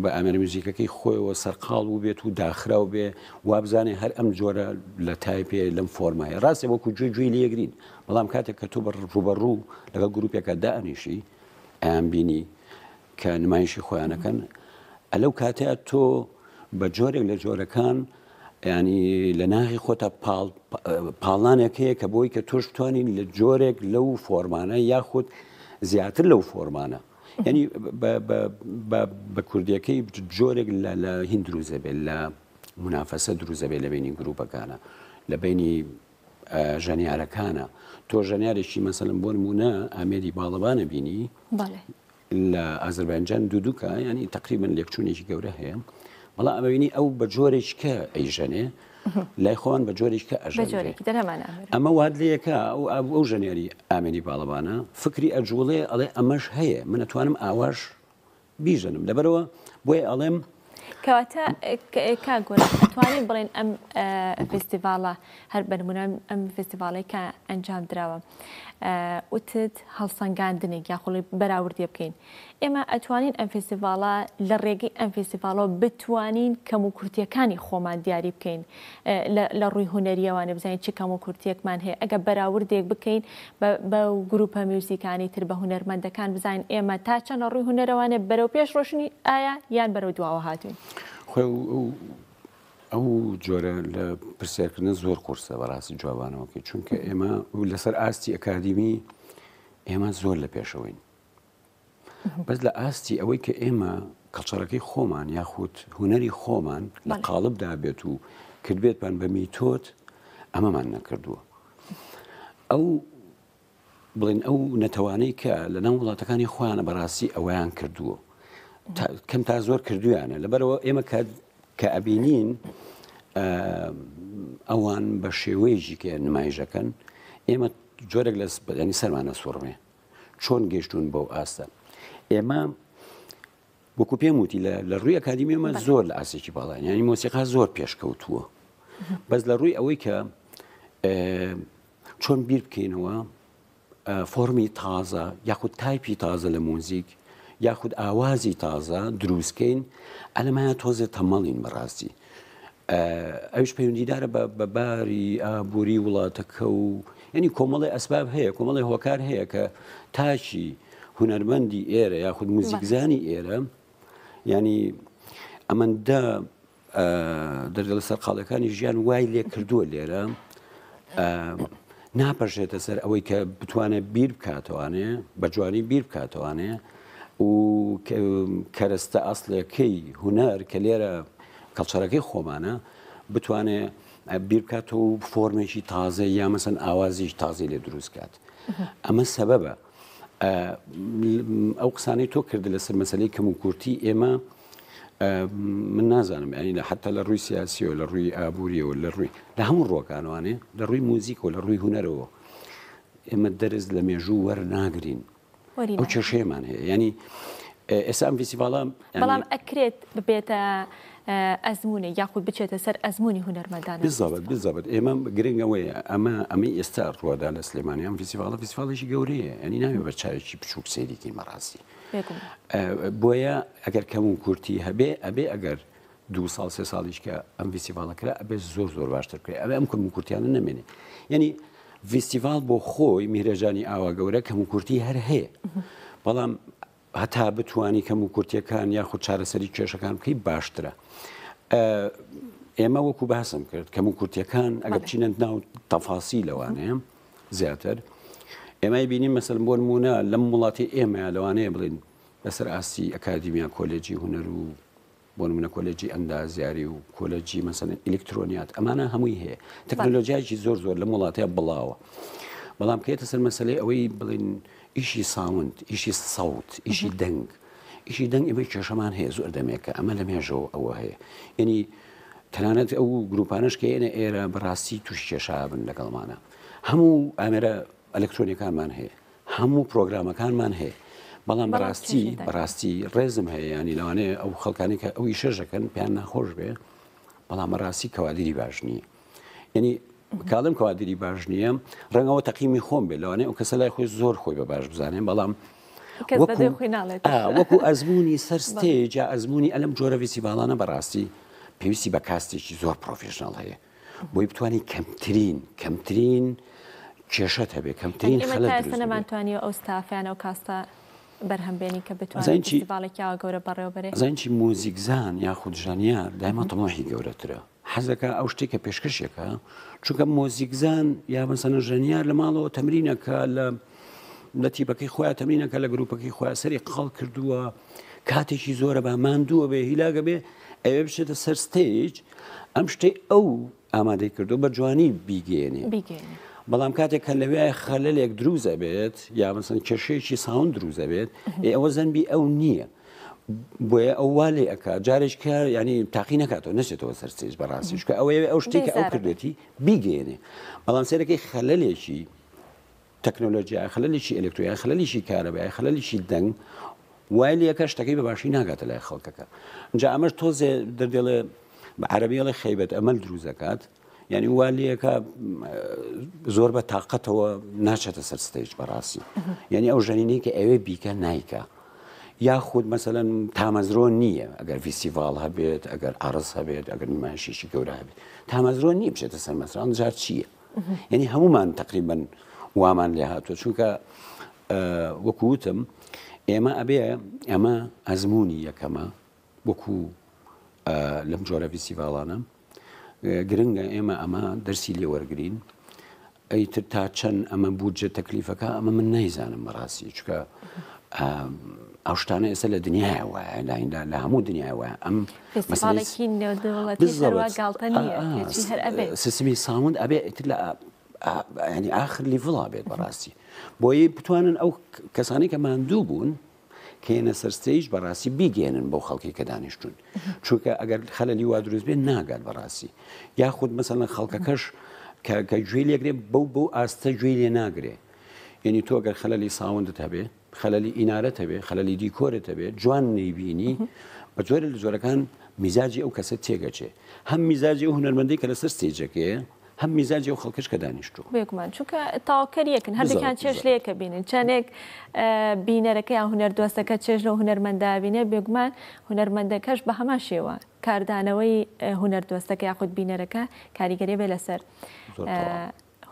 بە ئامێرە موزیکەکەی خۆیەوە سەرقاڵ و بێت و داخراو بێ وابزانێ هەر ئەم جۆرە لە تایپێ لەم فۆرمایە ڕاستێ وەکو گوێی لێگرین بەڵام کاتێک کە تۆ ڕوبەڕوو لەگەڵ گروپێکە دائنیشی ئەیان بینی کە نمایشی خۆیانەکەن ئەلەو کاتێ تۆ بە جۆرێک لە جۆرەکان ینی لە ناغی خۆتە پاڵانێک هەیە کە بۆی کە تۆش بتوانین لە جۆرێک لەو فۆرمانە یاخود زیاتر لەو فۆرمانە ینی بە کوردیەکەی جۆرێک لە هین دروزە بێت لە منافەسە دروزە بێت لە بینی گروپەکانە لە بینی ژەنیارەکانە تۆ ژەنیارێکی مەسەلەن بۆ نمونە ئامێری باڵەبانە بینی لە ئازەربایجان دوودووکە ینی تقریبن لێکچوونێکی گەورە هەیە بەڵام ئەمەبینی ئەو بە جۆرێککە ئەیژەنێ لای خۆوان بە جۆرێککە ئەژێ ئەمە واد لەیەکە ئەو ژەنێری ئامێری باڵەبانە فکری ئەجوڵێ ئەڵێ ئەمەش هەیە من ئەتوانم ئاواش بیژەنم لەبەرەوە بۆیە ئەڵێم کەواتە کاگۆرە ئەتوانین بڵێن ئەم فستیڤالە هەر بەنمونە ئەم فستیڤاڵی کە ئەنجام درراوە وتت هەڵسەنگاندنێک یاخۆڵی بەراوردی بکەین ئێمە ئەتوانین ئەم فستیڤالە لە ڕێگەی ئەم فستیڤالەوە بتوانین کەم و کورتیەکانی خۆمان دیاری بکەین لە ڕووی هوەریەوانە بزانین چ کەم و کورتیەکمان هەیە ئەگە بەراوردێک بکەین بە گروپە میوزیکانی تر بە هوەرمەندەکان بزانین ئێمە تا چەند ڕووی هوەرەوانێ بەرەو پێش ڕۆشنی ئایا یان بەرەو دواوە هاتوین ئەو جۆرە لە پرسیارکردن زۆر قورسە بەڕاستی جوابانەوەکەی چونکە ئێمە لەسەر ئاستی ئەکادیمی ئێمە زۆر لە پێشەوەین بەس لە ئاستی ئەوەی کە ئێمە کەڵچەرەکەی خۆمان یاخود هوەری خۆمان لە قاڵبدا بێت و کردبێتمان بە میتۆت ئەمەمان نەکردووە ئەو بڵێن ئەو نەتەوانەی کە لە ناو وڵاتەکانی خۆیانە بەڕاستی ئەوەیان کردووە کەم تا زۆر کردویانە لەبەرەوە ئێمە کە ئەبینین ئەوان بە شێوەیەکی کە نمایشەکەن ئێمە جۆرێک لە ینی سەرمانە سوڕمێ چۆن گەشتون بەو ئاستە ئێمە وەکو پێم وتی لە ڕووی ئەکادیمی ئێمە زۆر لە ئاسێکی باڵان ینی مۆسیقا زۆر پێشکەوتووە بەس لە ڕووی ئەوەی کە چۆن بیر بکەینەوە فۆرمی تازە یاخود تایپی تازە لە مۆزیک یاخود ئاوازی تازە دروستکەین ئەلەمایە تۆزێ تەمەڵین بەڕاستی ئەوش پەیوەندیدارە بە باری ئابووری وڵاتەکە و ینی کۆمەڵی ئەسباب هەیە کۆمەڵی هۆکار هەیە کە تاچی هونەرمەندی ئێرە یاخود موزیکزانی ئێرە ینی ئەمەندە دەرگە لە سەرقاڵەکانی ژیان وای لێ کردووە لێرە ناپەژێتە سەر ئەوەی کە بتوانێت بیر بکاتەوانێ بە جوانی بیر بکاتەوانێ و کەرەستە ئەسڵەکەی هوەر کە لێرە کەڵچەرەکەی خۆمانە بتوانێت بیر بکاتەوە و فۆرمێکی تازە یا مەسەن ئاوازیش تازی لێ دروست کات ئەمە سەبەبە ئەو قسانەی تۆ کرد لەسەر مەسەلەی کەم و کورتی ئێمە من نازانم ینی لە حتا لە ڕووی سیاسیەوە لە ڕووی ئابوووریەوە لە ڕووی لە هەموو ڕۆکانوانێ لە ڕووی موزیکەوە لە ڕووی هوەرەوە ئێمە دەرز لە مێژوو وەرناگرین ئەو کێشەیەمان هەیە ینی ئێستا ئەم فستیڤاڵە بەڵام ئەکرێت ببێتە ئەزمونی یاخود بچێتە سەر ئەزمموی هوەرمەندان بزەبێت ئێمە گرنگەوەیە ئەمەی ئێستا ڕووەدا لە سلێمانی ئەم فستیڤاڵە فستیڤاڵێکی گەورەیە ینی ناوێت بە چاوێکی بچووک سەیریکەی مەڕاستی بۆیە ئەگەر کەم و کورتی هەبێ ئەبێ ئەگەر 2 ساڵ 3 ساڵیش کە ئەم فستیڤاڵەکرا ئەبێ زۆر باشتر بکرێت ئەبێ ئەم کەم و کورتیانە نەمێنێ ینی فستیڤال بۆ خۆی میرەجانی ئاوا گەورە کەم و کورتی هەر هەیە بەڵام هەتا بتوانی کەم و کورتیەکان یاخود چارەسەری کێشەکان بکەی باشترە ئێمە وەکو باسم کرد کەم و کورتیەکان ئەگە بچینە ناو تەفاسی لەوانەیە زیاتر ئێمە بینیم مەسەل بۆ نمونە لەم وڵاتی ئێمە لەوانەیە بڵین لەسەر ئاستی ئەکادیمیا کۆلێجی هوەر و بۆ نمونە کۆلێجی ئەندازیاری و کۆلێجی مەسەلەن ئیلکترۆنیات ئەمانە هەمووی هەیە تەکنۆلۆژیایکی زۆر لە وڵاتەیە بڵاوە بەڵام کێتە سەر مەسەلەی ئەوەی بڵین ئیشی ساوند ئیشی سەوت ئیشی دەنگ ئیشی دەنگ ئەمەی کێشەمان هەیە زۆر دەمێکە ئەمە لە مێژەوە ئەوە هەیە یعنی تەنانەت ئەو گروپانش کە ئێنە ئێرە بەڕاستی توش کێشابن لەگەڵمانە هەموو ئامێرە ئەلکترۆنیەکانمان هەیە هەموو پرۆگرامەکانمان هەیە بەڵام بەڕاستی ڕێزم هەیە ینی لەوانەیە ئەو خەڵکانی کە ئەوی شەژەکەن پێیان ناخۆش بێ بەڵام بەڕاستی کەوادری باش نییە یعنی کاڵم کەوادری باش نییە ڕەنگەوە تەقیمی خۆم بێت لەوانەیە ئەو کەسە لای خۆی زۆر خۆی بە باش بزانێن بەڵام وەکو ئەزمموی سەر ستێج یا ئەزمموی ئەلم جۆرە فیسیڤالانە بەڕاستی پێویستی بە کاستێکی زۆر پرۆفێشنال هەیە بۆی بتوانانی کەمترین کێشت هەبێ کەمترین نەمانتوانی ئەو ستافیان ئەو کاستە بەرهەمبێنی کە بتوانێتیڤالێکیاوە گەورە بەڕێوەبەرێ زانکی مۆزیکزان یاخود ژانیار دایما تەمۆحی گەورەترە حەزەکە ئەو شتێکە پێشکەشێکە چونکە مۆزیکزان یا مەسەنە ژەنیار لە ماڵەوە تەمرینەکە لە تیپەکەی خۆیان تەمرینەکە لە گروپەکەی خۆیان سەری قاڵ کردووە کاتێکی زۆرە بە ماندووە بێ هیلاگە بێ ئەوێ بچێتە سەر ستێج ئەم شتەی ئەو ئامادەی کردو بە جوانی بیگەێنێ بەڵام کاتێک کە لەوێ خەلەلێک دروزە بێت یا مەسەن کێشەیەکی ساوند دروزە بێت ئەوە زەنبی ئەو نییە بۆیە ئەو والێ ئەکا جارێک کە ینی تاقی نکاتەوە نەچێتەوە سەر ستێج بەڕاستی چکە ئەو شتێک کە ئەو کردێتی بیگەێنێ بەڵام سێرەکەی خەلەلێکی تەکنۆلۆژیا خەلەلیشی ئەلکترۆیا خەلەلیشی کارەبای خەلەلیشی دەنگ وای لەکە شتەکەی بە باشی ناگاتە لای خەڵکەکە اینجا ئەمەش تۆزێ دەردێڵێ بە عەرەبیڵی خەیبەت ئەمەل دروزەکات یعنی والیەکە زۆر بە تااقەتەوە ناچێتە سەر ستێج بەڕاستی یعنی ئەو ژەنینەی کە ئەوێ بیکە نایکە یاخود مەسەلەن تامەزرۆ نییە ئەگەر فیسیڤال هەبێت ئەگەر ئارز هەبێت ئەگەر نمایشێکی گەورە هەبێت تامەزرۆ نییە بچێتە سەر مەسران جار چییە یعنی هەمومان تقریبا وامان لێ هاتووە چونکە وەکووتم ئەمە ئەزمموی یەکەمە وەکو لەم جۆرە فیسیڤالانە گرنگە ئەمە دەرسی لێ وەرگین ئەیتر تا چەند ئەمە بودجە تەکلیفەکە ئەمە من نایزانم بەڕاستی چکە ئەو شتانە ئێستا لە دنیای وایە لە هەموو دنیای وایە ئەم سیستمی ساوند ئەبێ ئیتر لە ینی ئاخر لیڤڵا بێت بەڕاستی بۆیە بتوانن ئەو کەسانی کە ماندوو بوون کێنە سەر ستێج بەڕاستی بیگەێنن بۆ خەڵکی کە دانیشتون چونکە ئەگەر خەلەلی وا دروست بێت ناگات بەڕاستی یاخود مەسەڵەن خەڵکەکەش کە گوێ لێگرێ بەو ئاستە گوێ لێ ناگرێ یعنی تۆ ئەگەر خەلەلی ساوندت هەبێ خەلەلی ئینارەت هەبێ خەلەلی دیکۆرت هەبێ جوان نەیبینی بە جۆرە لە جۆرەکان میزاجی ئەو کەسە تێگەچێ هەم میزاجی ئەو هونەرمەندەی کە لەسەر ستێجەکەیە هەم میزاجی ئەو خەڵکەش کە دانیشتووە بێگومان چونکە تاواکەریەکن هەردەکان چێژ لەیەکە بینن چەندێک بینەرەکە یان هونەردۆستەکە چێژ لە هونەرمەندا بینێ بێگومان هونەرمەندەکەش بە هەمان شێوە کاردانەوەی هونەردۆستەکە یاخود بینەرەکە کاریگەری بێ لەسەر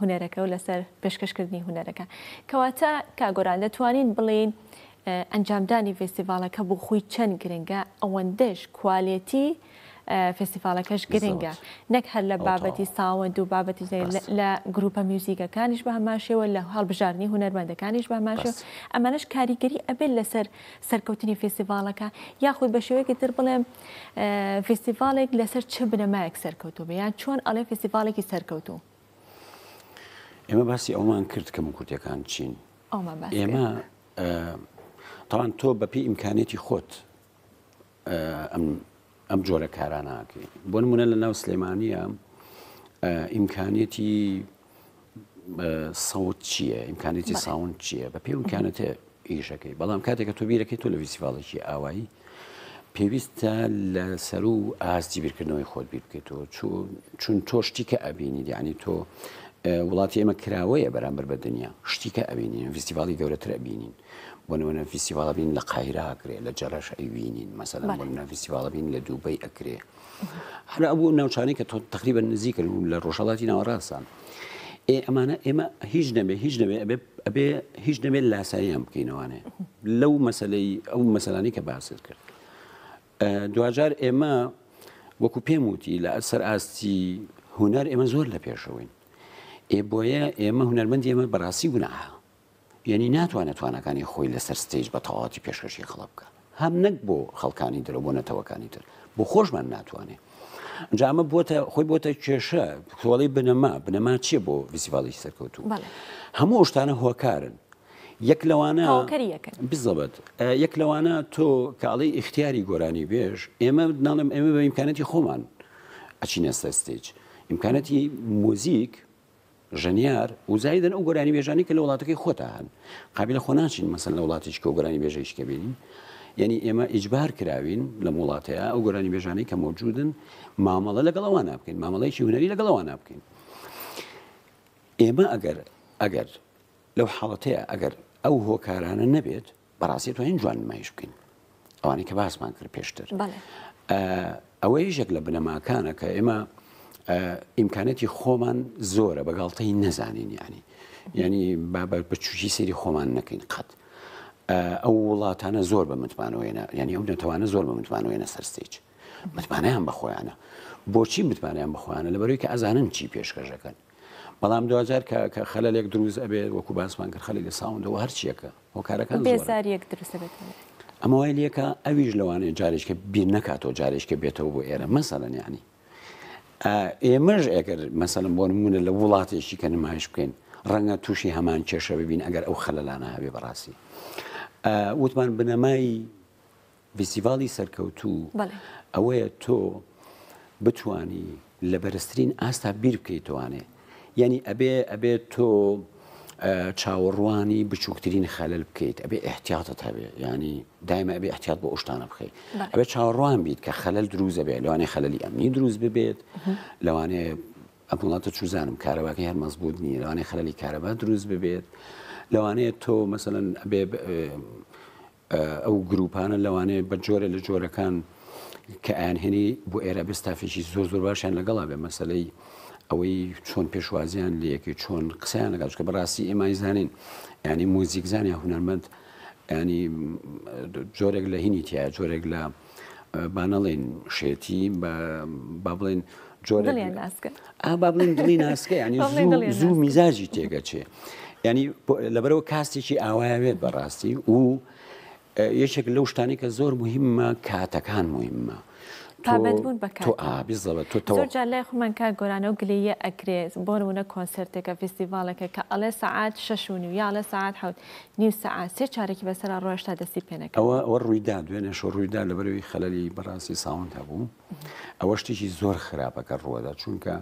هونەرەکە و لەسەر پێشکەشکردنی هونەرەکە کەواتە کاگۆران دەتوانین بڵین ئەنجامدانی فێستیڤالەکە بۆ خۆی چەند گرنگە ئەوەندەش کوالێتی فێستیڤالەکەش گرنگە نەک هەر لە بابەتی ساوەند و بابەتی لە گروپە میوزیکەکانیش بە هەماشەوە لە هەڵبژاردننی هونەرمەندەکانیش بە هەماشەوە ئەمانەش کاریگەری ئەبێت لەسەر سەرکەوتنی فێستیڤالەکە یاخود بە شێوەیەکی تر بڵێم فێستیڤالێک لەسەر چه بنەمایەک سەرکەوتوو بێ یان چۆن ئەڵێ فێستیڤالێکی سەرکەوتوو ئێمە باسی ئەومان کرد کە موکوتیەکان چین ئێمە تاوان تۆ بەپی ئیمکانێتی خۆت ئەم جۆرە کاراناکەی بۆ نمونە لە ناو سلێمانیە ئیمکانێتی سەوت چییە ئیمکانێتی ساوند چییە بە پێ ئیمکانەتە ئیشەکەی بەڵام کاتێکە تۆ بیرەکەی تۆ لە فیسیڤالێکی ئاوایی پێویستە لە سەر و ئاستی بیرکردنەوەی خۆت بیر بکەیتەوە چون تۆ شتیکە ئەبینی یعنی تۆ وڵاتی ئێمە کراوەیە بەرامبەر بە دنیا شتیکە ئەبینین فیستیڤالی گەورەتر ئەبینین بۆ نمونە فیستیڤاڵە بین لە قاهیرە ئەکرێ لە جەرەش ئەیبینین مەسەلەن بۆ نمونە فیستیڤاڵە بین لە دووبەی ئەکرێ هەر ئەو ناوچانەی کە تۆ تقریبا نزیکن و لە ڕۆژهەڵاتی ناوەڕاستان ئەمانە ئێمە هیچ ئەبێ هیچ نەبێت لاساییان بکەینەوانێ لەو مەسەلەی ئەو مەسەلانی کە باست کرد دوجار ئێمە وەکو پێم وتی لە ئەسەر ئاستی هونەر ئێمە زۆر لە پێشەوەین بۆیە ئێمە هونەرمەندی ئێمە بەڕاستی گوناها یعنی ناتوانێت توانەکانی خۆی لەسەر ستێج بە تەواوەتی پێشکەشی خەڵک بکە هەم نەک بۆ خەڵکانی تر بۆ نەتەوەکانی تر بۆ خۆشمان ناتوانێت اینجا ئەمە خۆی بۆتە کێشە کۆڵی بنەما چییە بۆ فیستیڤاڵی سەرکەوتوو هەموو شتانە هۆکارن یەک لەوانە بزەبەت یەک لەوانە تۆ کاڵی ئیختیاری گۆرانی بێژ ئێمە ناڵێم ئێمە بە ئیمکانەتی خۆمان ئەچینە سەر ستێج ئیمکانەتی مۆزیک ژەنیار و زایدن ئەو گۆرانی بێژانی کە لە وڵاتەکەی خۆتە هەن قابل خۆ ناچین مەسەن لە وڵاتیش کە گۆرانی بێژەیش کە بینین یعنی ئێمە ئیجبار کراوین لە وڵاتەیە ئەو گۆرانی بێژانەی کە موجودن مامەڵە لەگەڵەوە نابکەین مامەڵەیەکی هونەری لەگەڵەوە نابکەین ئێمە ئەگەر لەو حاڵەتەیە ئەگەر ئەو هۆکارانە نەبێت بەڕاستی توانین جوان نمایش بکەین ئەوانەی کە باسمان کرد پێشتر ئەوە یەکێک لە بنەماکانە کە ئێمە ئیمکانەتی خۆمان زۆرە بەگاڵتەی نەزانین ینی بەچوشی سێری خۆمان نەکەین قەت ئەو وڵاتانە زۆر بە متمانەوەێنە ینی ئەو نەتەوانە زۆر بە متمانەوەێنە سەرستێج متمانیان بەخۆیانە بۆچی متمانیان بخۆیانە لەبەرەوەی کە ئەزانن چی پێشکەشەکەن بەڵام دوجار کە خەلەلێک دروست ئەبێت وەکو باسمان کرد خەلی لە ساوندەوە هەرچیەکە هۆکارەکان بێزاریەک دروست بێت ئەمە وای لێکە ئەویش لەوانەیە جارێککە بیر نکاتەوە جارێککە بێتەوە بۆ ئێرە مەسەڵەن ینی ئێمەش ئەگەر مەسەڵم بۆ نمونە لە وڵاتێکی کە نمایش بکەین ڕەنگە تووشی هەمان کێشە ببین ئەگەر ئەو خەلەلانە هەبێ بەڕاستی وتمان بنەمای فیستیڤاڵی سەرکەوتوو ئەوەیە تۆ بتوانی لە بەرزترین ئاستا بیر بکەیتوانێ یعنی ئەبێ تۆ چاوەڕوانی بچووکترین خەلل بکەیت ئەبێ احتیاطت هەبێ ینی دایمە ئەبێ احتیاط بۆ ئەوشتانە بخەیت ئەبێ چاوەڕوان بیت کە خەلل دروست بێت لەوانێ خەللی ئەمنی دروست ببێت لەوانێ ئەمڵاتە چوزانم کارەباکەی هەر مەزبوط نییە لەوانێ خەللی کارەبا دروست ببێت لەوانەیە تۆ مەسەڵەن ئەبێ ئەو گروپانە لەوانەیە بە جۆرە لە جۆرەکان کە ئایانهێنی بۆ ئێرە بستافێکی زۆر باشیان لەگەڵا بێ مەسەلەی ئەوەی چۆن پێشوازیان لەیەکی چۆن قسەیان لەگەڵ کە بەڕاستی ئێمای زانین ینی موزیک زانیا هونەرمەند ینی جۆرێک لە هینی تایە جۆرێک لە بانەڵێن شێتی با بڵێن جۆرە با بڵێن دڵی ناسکە ینی زوو میزاجی تێگەچێ ینی لەبەرەوە کاستێکی ئاوایەوێت بەڕاستی و یەکێک لەو شتانی کە زۆر مهمە کاتەکان مهمە تابەتبوون بەکات زۆر جار لای خۆمان کا گۆرانە و گلەیە ئەکرێت بۆ نمونە کۆنسرتێکە فستیڤالەکە کە ئەڵێ سەعات 6 یا لە سەعات 9 سەعات سێ چارێکی بەسەر ڕۆژ تا دەستی پێنەکە ئەوە ڕوویدا دوێنێ شۆ ڕوویدا لەبەرەوەی خەلەلی بەڕاستی ساوند هەبوو ئەوە شتێکی زۆر خراپەکە ڕووەدا چونکە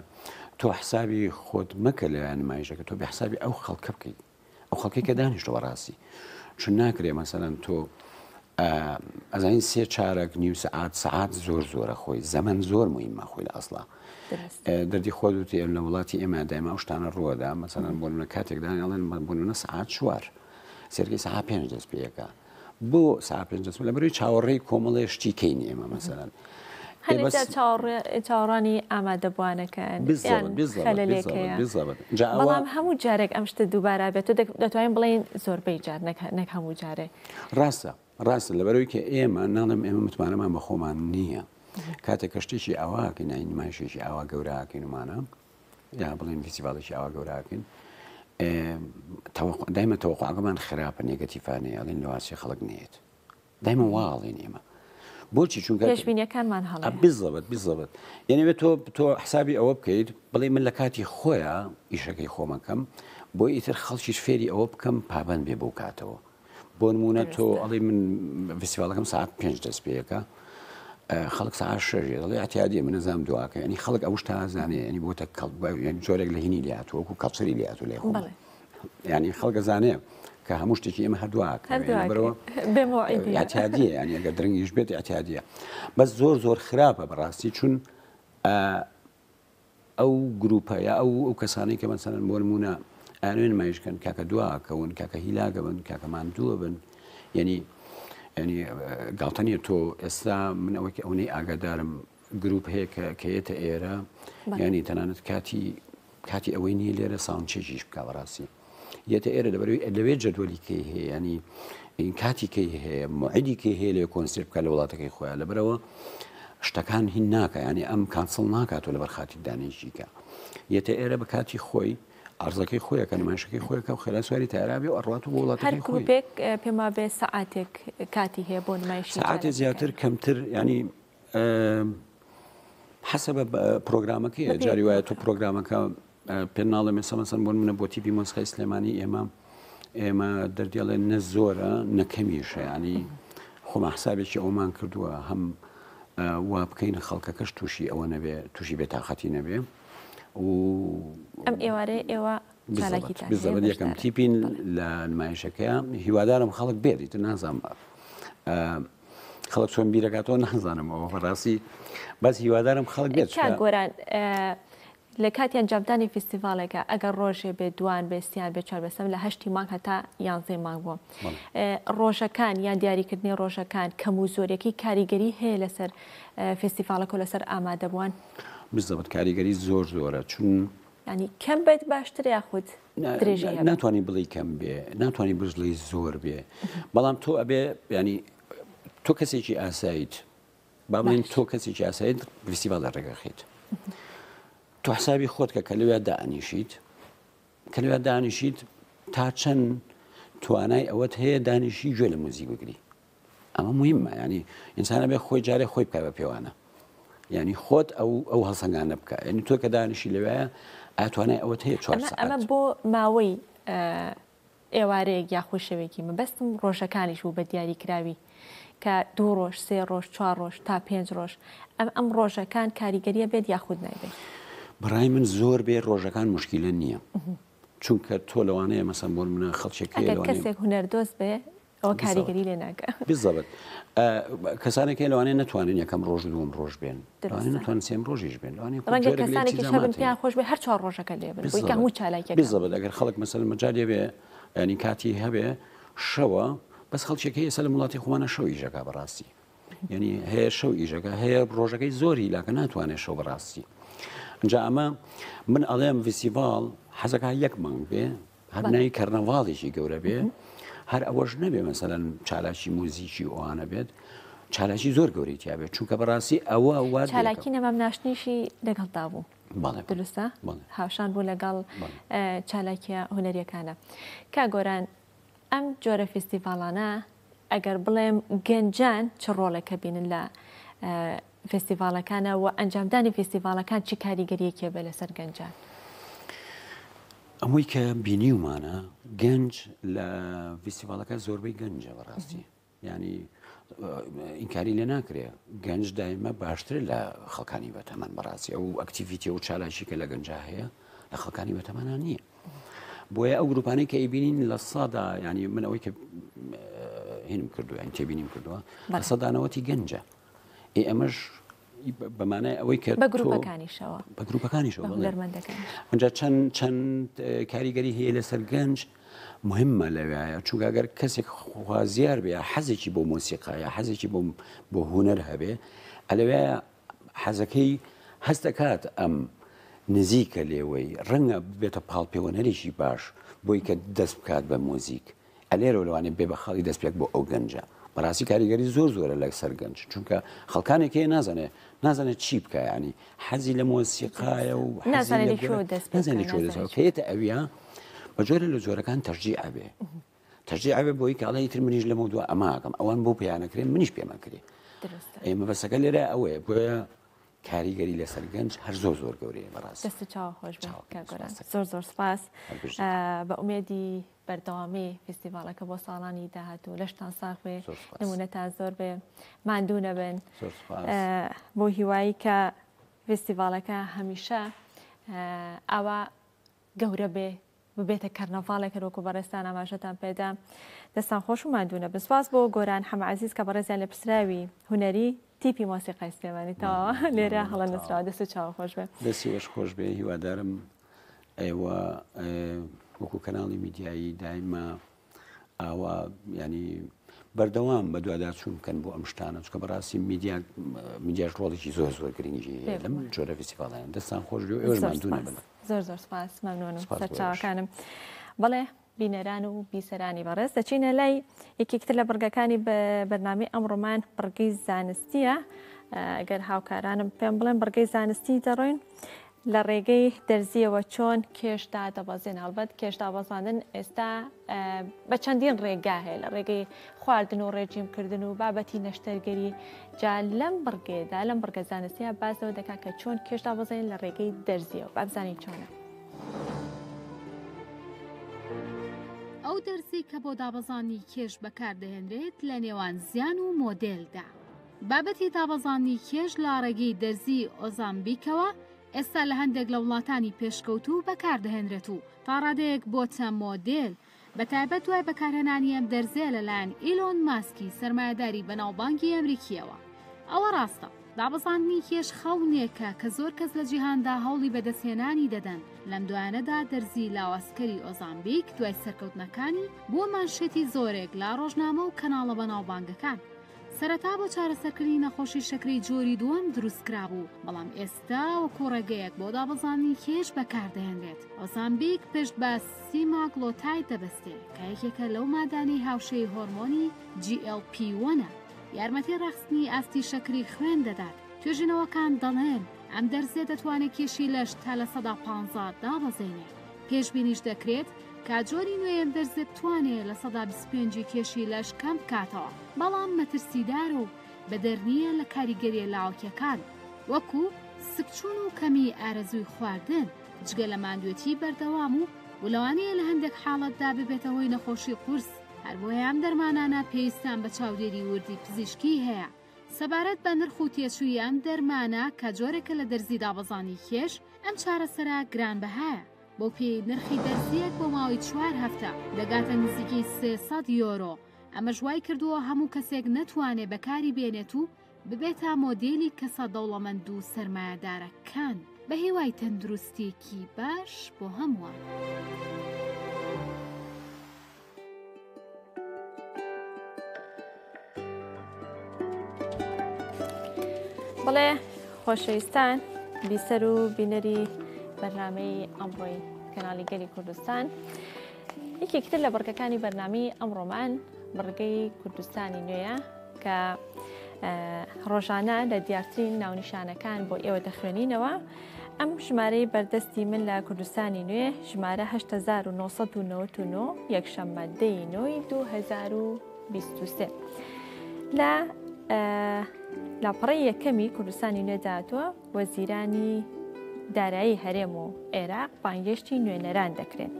تۆ حسابی خۆت مەکە لەوان نمایشەکە تۆ بە حسابی ئەو خەڵکە بکەیت ئەو خەڵکی کە دانیشتە بەڕاستی چون ناکرێ مەسەلەن تۆ ئەزانین سێ چارەك نیو سەعات زۆرە خۆی زەمن زۆر مهمە خۆی لە ئەسڵا دەردی خۆ دوتی لە وڵاتی ئێمە دایما ئەو شتانە ڕووەدا مەسەلەن بۆ نمونە کاتێکدا ئەڵێن بۆ سەعات 4 سێرگی سەعات 5 دەست پێەکە بۆ سەعات 5 دەست لەبەرەوەی چاوەڕێی کۆمەڵێ شتی کەین ئێمە مەسەلەن چاوەڕانی ئامادەبوانەکەن بەڵام هەموو جارێک ئەم شتە دووبارە بێت دەتوانین بڵێن زۆربەی جار نەک هەموو جارێ ڕاستە لەبەرەوەی کە ئێمە ناڵم ئێمە متمانەمان بە خۆمان نییە کاتێک کە شتێکی ئاواکەین نمایشێکی ئاوا گەوراکەینمانە یا بڵێن فستیڤالێکی ئاوا گەوراکەین دایمە تەوەقعەکەمان خراپە نێگەتیڤانەیە ئەڵێن لەواسی خەڵک نێت دایمە واڵێن ئێمە بۆچی چونکە پێشبینیەکانمان هەڵە بالضبط یعنی تۆ حسابی ئەوە بکەیت بڵێ من لە کاتی خۆیان ئیشەکەی خۆمەکەم بۆ ئیتر خەڵکیش فێری ئەوە بکەم پابەند بێ بۆ کاتەوە بۆ نمونە تۆ ئەڵێ من فستیڤالەکەم ساعت 5 دەست پێەکە خەڵک ساعت 6 دەڵێ ئەتیادی من نەزانم دوواکە ینی خەڵک ئەو شتە ئازانێ ینی بۆتە جۆرێک لە هینی لاتوە وەکو کەڵچەری لاتوە لێ خۆ ینی خەڵکە زانێ کە هەموو شتێکی ئێمە هەردوواکەبەوە ئەتیادیە ینی ئەگەر درنگیش بێت ئەتیادیە بەس زۆر خراپە بەڕاستی چون ئەو گروپە یا ئەو کەسانەی کە مەسەلەن بۆ نمونە ئانوێن نمایشکەن کاکە دواکەون کاکە هیلاگە بن کاکە ماندووە بن ینی گاڵتەنیە تۆ ئێستا من ئەوەی ئاگادارم گروپ هەیە کەیەتە ئێرە ینی تەنانەت کاتی ئەوەی نیە لێرە ساونچێکیش بکە بەڕاستی یەتە ئێرە لەوێ جەدوەلی کەی هەیە ینی کاتی کەی هەیە موعیدی کەی هەیە لێ کۆنسرت بکە لە وڵاتەکەی خۆیان لەبەرەوە شتەکان هین ناکە ینی ئەم کانسڵ ناکاتەوە لەبەر خاتی دانیشتیکە یەتە ئێرە بە کاتی خۆی ئارزەکەی خۆیەکە نمایشەکەی خۆیەکە و خێرا سواری تارابێ و ئەڕات و بۆ وڵاتەکەی خۆی هەر گروپێک پێما بێ سەعاتێک کاتی هەیە بۆ نمایشی سەعاتێک زیاتر کەمتر ینی حەسەبە پرۆگرامەکەیە جاری وایە تۆ پرۆگرامەکە پێناڵە مەسەڵەن بۆ منە بۆ تیپی مۆسیقای سلێمانی ئێمە دەردێڵێ نە زۆرە نەکەمیشە ینی خۆمە حسابێکی ئەومان کردووە هەم وا بکەین خەڵکەکەش تووشی ئەوە نەبێ تووشی بێتاقەتی نەبێ ئەم ئێوارەیە ئێوە چالاکیتان بزەوە یەکەم تیپین لە نمایشەکە هیوادارم خەڵک بێت نازانم خەڵک چۆن بیرەکاتەوە نازانمەوە بەڕاستی بەس هیوادارم خەڵک بێت گۆران لە کاتیان جابدانی فیستیڤالێکە ئەگەر ڕۆژێ بێ دوان بێستیان بێ چاربەسەم لە 8 مانگ هەتا 11 مانگ بووە ڕۆژەکان یان دیاریکردنی ڕۆژەکان کەم و زۆرێکی کاریگەری هەیە لەسەر فستیڤالەکە و لەسەر ئامادەبووان بزەوت کاریگەری زۆر زۆرە چون ینی کەم بێت باشتر یاخود درێژی ناتوانانی بڵی کەم بێ ناتوانانی بژڵی زۆر بێ بەڵام تۆ ئەبێ ینی تۆ کەسێکی ئاساییت با بڵین تۆ کەسێکی ئاساییت فستیڤال لە ڕێگەخیت تۆ حسابی خۆت کە لەوێ دانیشیت تا چەند توانای ئەوەت هەیە دانیشی گوێ لە موزیک بگری ئەمە مهمە ینی ئینسانە بێ خۆی جارێ خۆی بکە بە پێوانە ینی خۆت ئەو هەڵسەنگانە بکە ینی تۆ کە دانیشی لەوەیە ئاتوانای ئەوەت هەیە 4 ساعت ئەمە بۆ ماوەی ئێوارەیەک یاخۆ شەوێکی مەبەستم ڕۆژەکانیش و بە دیاریکراوی کە 2 ڕۆژ 3 ڕۆژ 4 ڕۆژ تا 5 ڕۆژ ئەم ڕۆژەکان کاریگەریە بێت یاخود نایبێت بەڕای من زۆر بێ ڕۆژەکان مشکیلە نییە چونکە تۆ لەوانەیە مەسەن بۆ منە خەڵکێکی کەسێک هونەردۆست بێ ئەوە کاریگەری لێ ناکە بزەبێت کەسانێکی لەوانەیە نەتوانین یەکەم ڕۆژ دوم ڕۆژ بێن نتوان سێم ڕۆژیش بێن ڕەنگە کەسانێکی شەبن پێیان خۆش بێ هەر 4 ڕۆژەکە لێ بن بۆی هەموو چالاکیەکە بزەبێت ئەگەر خەڵک مەسەل مەجارێ بێ ینی کاتی هەبێ شەوە بەس خەڵکێکی ئێستا لە وڵاتی خۆمانە شەو ئیژەکە بەڕاستی ینی هەیە شەو ئیژەکە هەیە ڕۆژەکەی زۆری لاکە ناتوانێت شەو بەڕاستی اینجا ئەمە من ئەڵێم فستیڤال حەزەکە یەک مانگ بێ هەر ناوی کەرنەڤاڵێکی گەورە بێ هەر ئەوەش نەبێ مەسەلەن چالاکی موزیکی ئەوانە بێت چالاکی زۆر گەورەی بێت چونکە بەڕاستی ئەوە چالاکی نەمام ناشتنیشی لەگەڵدا بوو دروستە هاوشان بوو لەگەڵ چالاکیە هونەریەکانە کا گۆران ئەم جۆرە فستیڤالانە ئەگەر بڵێم گەنجان چ ڕۆڵێکە بینن لە فستیڤالەکانە و ئەنجامدانی فستیڤالەکان چی کاریگەریەکێ بێ لەسەر گەنجان ئەمووی کە بینیومانە گەنج لە فستیڤالەکە زۆربەی گەنجە بەڕاستی ینی ئینکاری لێ ناکرێ گەنج دایمە باشتر لە خەڵکانی بەتەمەن بەڕاستی ئەو ئەکتیڤیتیە و چالاشی کە لە گەنجا هەیە لە خەڵکانی بەتەمەنان نییە بۆیە ئەو گروپانەی کە ئەیبینین لە سادا ینی من ئەوەی کە هینم کردووە ئەین تێبینیم کردووە لە سەدانەوەتی گەنجە ئەمەش بەمانای ئەوەی کە بە گروپەکانیشەوە بە گروپەکانیشەوە ئەجا چەند کاریگەری هەیە لەسەر گەنج مهمە لەوایە چونکە ئەگەر کەسێک خوازیار بێ حەزێکی بۆ مۆسیقایە حەزێکی بۆ هونەر هەبێ ئەلەوەیە حەزەکەی هەست دەکات ئەم نزیکە لێوەی ڕەنگە بێتە پاڵپێوەنەرێکی باش بۆی کە دەست بکات بە مۆزیک ئەلێرە لەوانێ بێ بە خەڵی دەست پێک بۆ ئەو گەنجە بەڕاستی کاریگەری زۆر زۆرە لە سەر گەنج چونکە خەڵکانێکی نازانێت چی بکە ینی حەزی لە مۆسیقایە و نازانێت کەیتە ئەویە بە جۆرە لە جۆرەکان تەرجیع بێ تەرجیع بێ بۆی کاڵی تر منیش لەمە دووە ئەماکەم ئەوان بۆ پێیانەکرێن منیش پێمەکرێ ئێمە بەسەکە لێرە ئەوەیە بۆیە کاریگەری لەسەر گەنج هەر زۆر گەورەیە بەڕاست دەست چاو خۆش زۆر سپاس بە ئومێدی بەردەوامی فستیڤالەکە بۆ ساڵانی داهاتوو لەشتان ساغ بێ نمونەتان زۆر بێ ماندوو نەبن بۆ هیوایی کە فستیڤالەکە هەمیشە ئەوە گەورە بێ ببێتە کەرنەڤاڵێکە وەکو بەڕێستان ئاماژەتان پێدا دەستان خۆش و ماندوونە بسپاس بۆ گۆران حەمعەزیز کە بەڕێزیان لە پرسراوی هونەری تیپی مۆسیقای سلێمانی تەواوە لێرە هەڵە نووسراوە دەست و چاو خۆش بێ دەستی وەش خۆش بێ هیوادارم ئێوە وەکو کەناڵی میدیایی دایمە ئاوا ینی بەردەوام بە دووادار چوون بکەن بۆ ئەم شتانە چکە بەڕاستی میدیاش ڕۆڵێکی زۆر گرنگی لەم جۆرە فستیڤالەیان دەستان خۆش بێ ئێوەش ماندوو نەبن زۆر سپاس مەمنونم سەرچاوەکانم بەڵێ بینەران و بیسەرانی بەڕێز دەچینە لای یەکێکتر لە بڕگەکانی بەرنامەی ئەمڕۆمان بڕگەی زانستیە ئەگەر هاوکارانم پێم بڵێن بڕگەی زانستی دەڕۆین لە ڕێگەی دەرزیەوە چۆن کێشدا دەبەزێن هەڵبەت کێشدا بەزاندن ئێستا بە چەندین ڕێگا هەیە لە ڕێگەی خواردن و ڕێجیمکردن و بابەتی نەشتەرگەری جا لەم بڕگێدا لەم بڕگە زانستیە بازەوە دەکات کە چۆن کێشدا بەزێن لە ڕێگەی دەرزیەوە بابزانین چۆنە ئەو دەرزی کە بۆ دابەزانی کێش بەکاردەهێنرێت لە نێوان زیان و مۆدێلدا بابەتی دابەزانی کێش لە ڕێگەی دەرزی ئۆزامبیکەوە ئێستا لە هەندێک لە وڵاتانی پێشکەوتوو بەکاردەهێنرێت و تا ڕادەیەک بۆچە مۆدێل بەتایبەت دوای بەکارهێنانی ئەم دەرزێ لەلایەن ئیلۆن ماسکی سەرمایەداری بەناوبانگی ئەمریکیەوە. ئەوە ڕاستە دابەزاندنی کێش خەونێکە کە زۆر کەس لە جیهاندا هەوڵی بەدەستهێنانی دەدەن. لەم دوایانەدا دەرزی لاواسکەری ئۆزامبیک دوای سەرکەوتنەکانی بۆ مانشێتی زۆرێک لا ڕۆژنامە و کەناڵە بەناوبانگەکان. سەرەتا بۆ چارەسەرکردنی نەخۆشی شەکری جۆری دووەم دروستکرا بوو، بەڵام ئێستا وەکو ڕێگەیەک بۆ دابەزاندنی کێش بەکاردەهێنرێت. ئۆزامبیک پشت بە سیماگلۆتایت دەبەستێت کە یەکێکە لەو مادانی هاوشەی هۆرمۆنی GLP-1ە. یارمەتی ڕەخستنی ئاستی شەکری خوێن دەدات. توێژینەوەکان دەڵێن ئەم دەرزێ دەتوانێت کێشی لەش تا لە 150 دابەزێنێت. پێشبینیش دەکرێت کاجۆری نوێیەم دەرزێ بتوانێت لە 125 کێشی لەش کەم بکاتەوە، بەڵام مەترسیدار و بەدەرنیە لە کاریگەریە لاوکیەکان وەکو سکچون و کەمی ئارەزووی خواردن، جگە لە ماندوێتی بەردەوام و لەوانەیە لە هەندێک حاڵەتدا ببێتەوەی نەخۆشی قورس. هەر بۆیە ئەم دەرمانانە پێویستیان بە چاودێری وردی پزیشکی هەیە. سەبارەت بە نرخ و تێچووی ئەم دەرمانە کە جۆرێکە لە دەرزی دابەزانی کێش، ئەم چارەسەرە گرانبەهایە. بۆ پێی نرخی دەرزیەک بۆ ماوەی 4 هەفتە دەگاتە نزیکی 300 یۆرۆ. ئەمە ژوای کردووە هەموو کەسێک نەتوانێت بەکاری بێنێت و ببێتە مۆدێلی کەسە دەوڵەمەند و سەرمایەدارەکان بە هێوای تەندروستێکی باش بۆ هەمووان. بەڵێ خۆشەویستان، بیسەر و بینەری بەرنامەی ئەمڕۆی کەناڵی گەلی کوردستان، یەکێکتر لە بڕگەکانی بەرنامەی ئەمڕۆمان بڕگەی کوردستانی نوێیە کە ڕۆژانە لە دیارترین ناونیشانەکان بۆ ئێوە دەخوێنینەوە. ئەم ژمارەی بەردەستی من لە کوردستانی نوێ ژمارە 8999 یەکشەممە 10/9/2023 لە لاپەڕی یەکەمی کوردستانی نوێداتوە وەزیرانی دارایی هەرێم و عێراق بانگێشتی نوێنەران دەکرێن.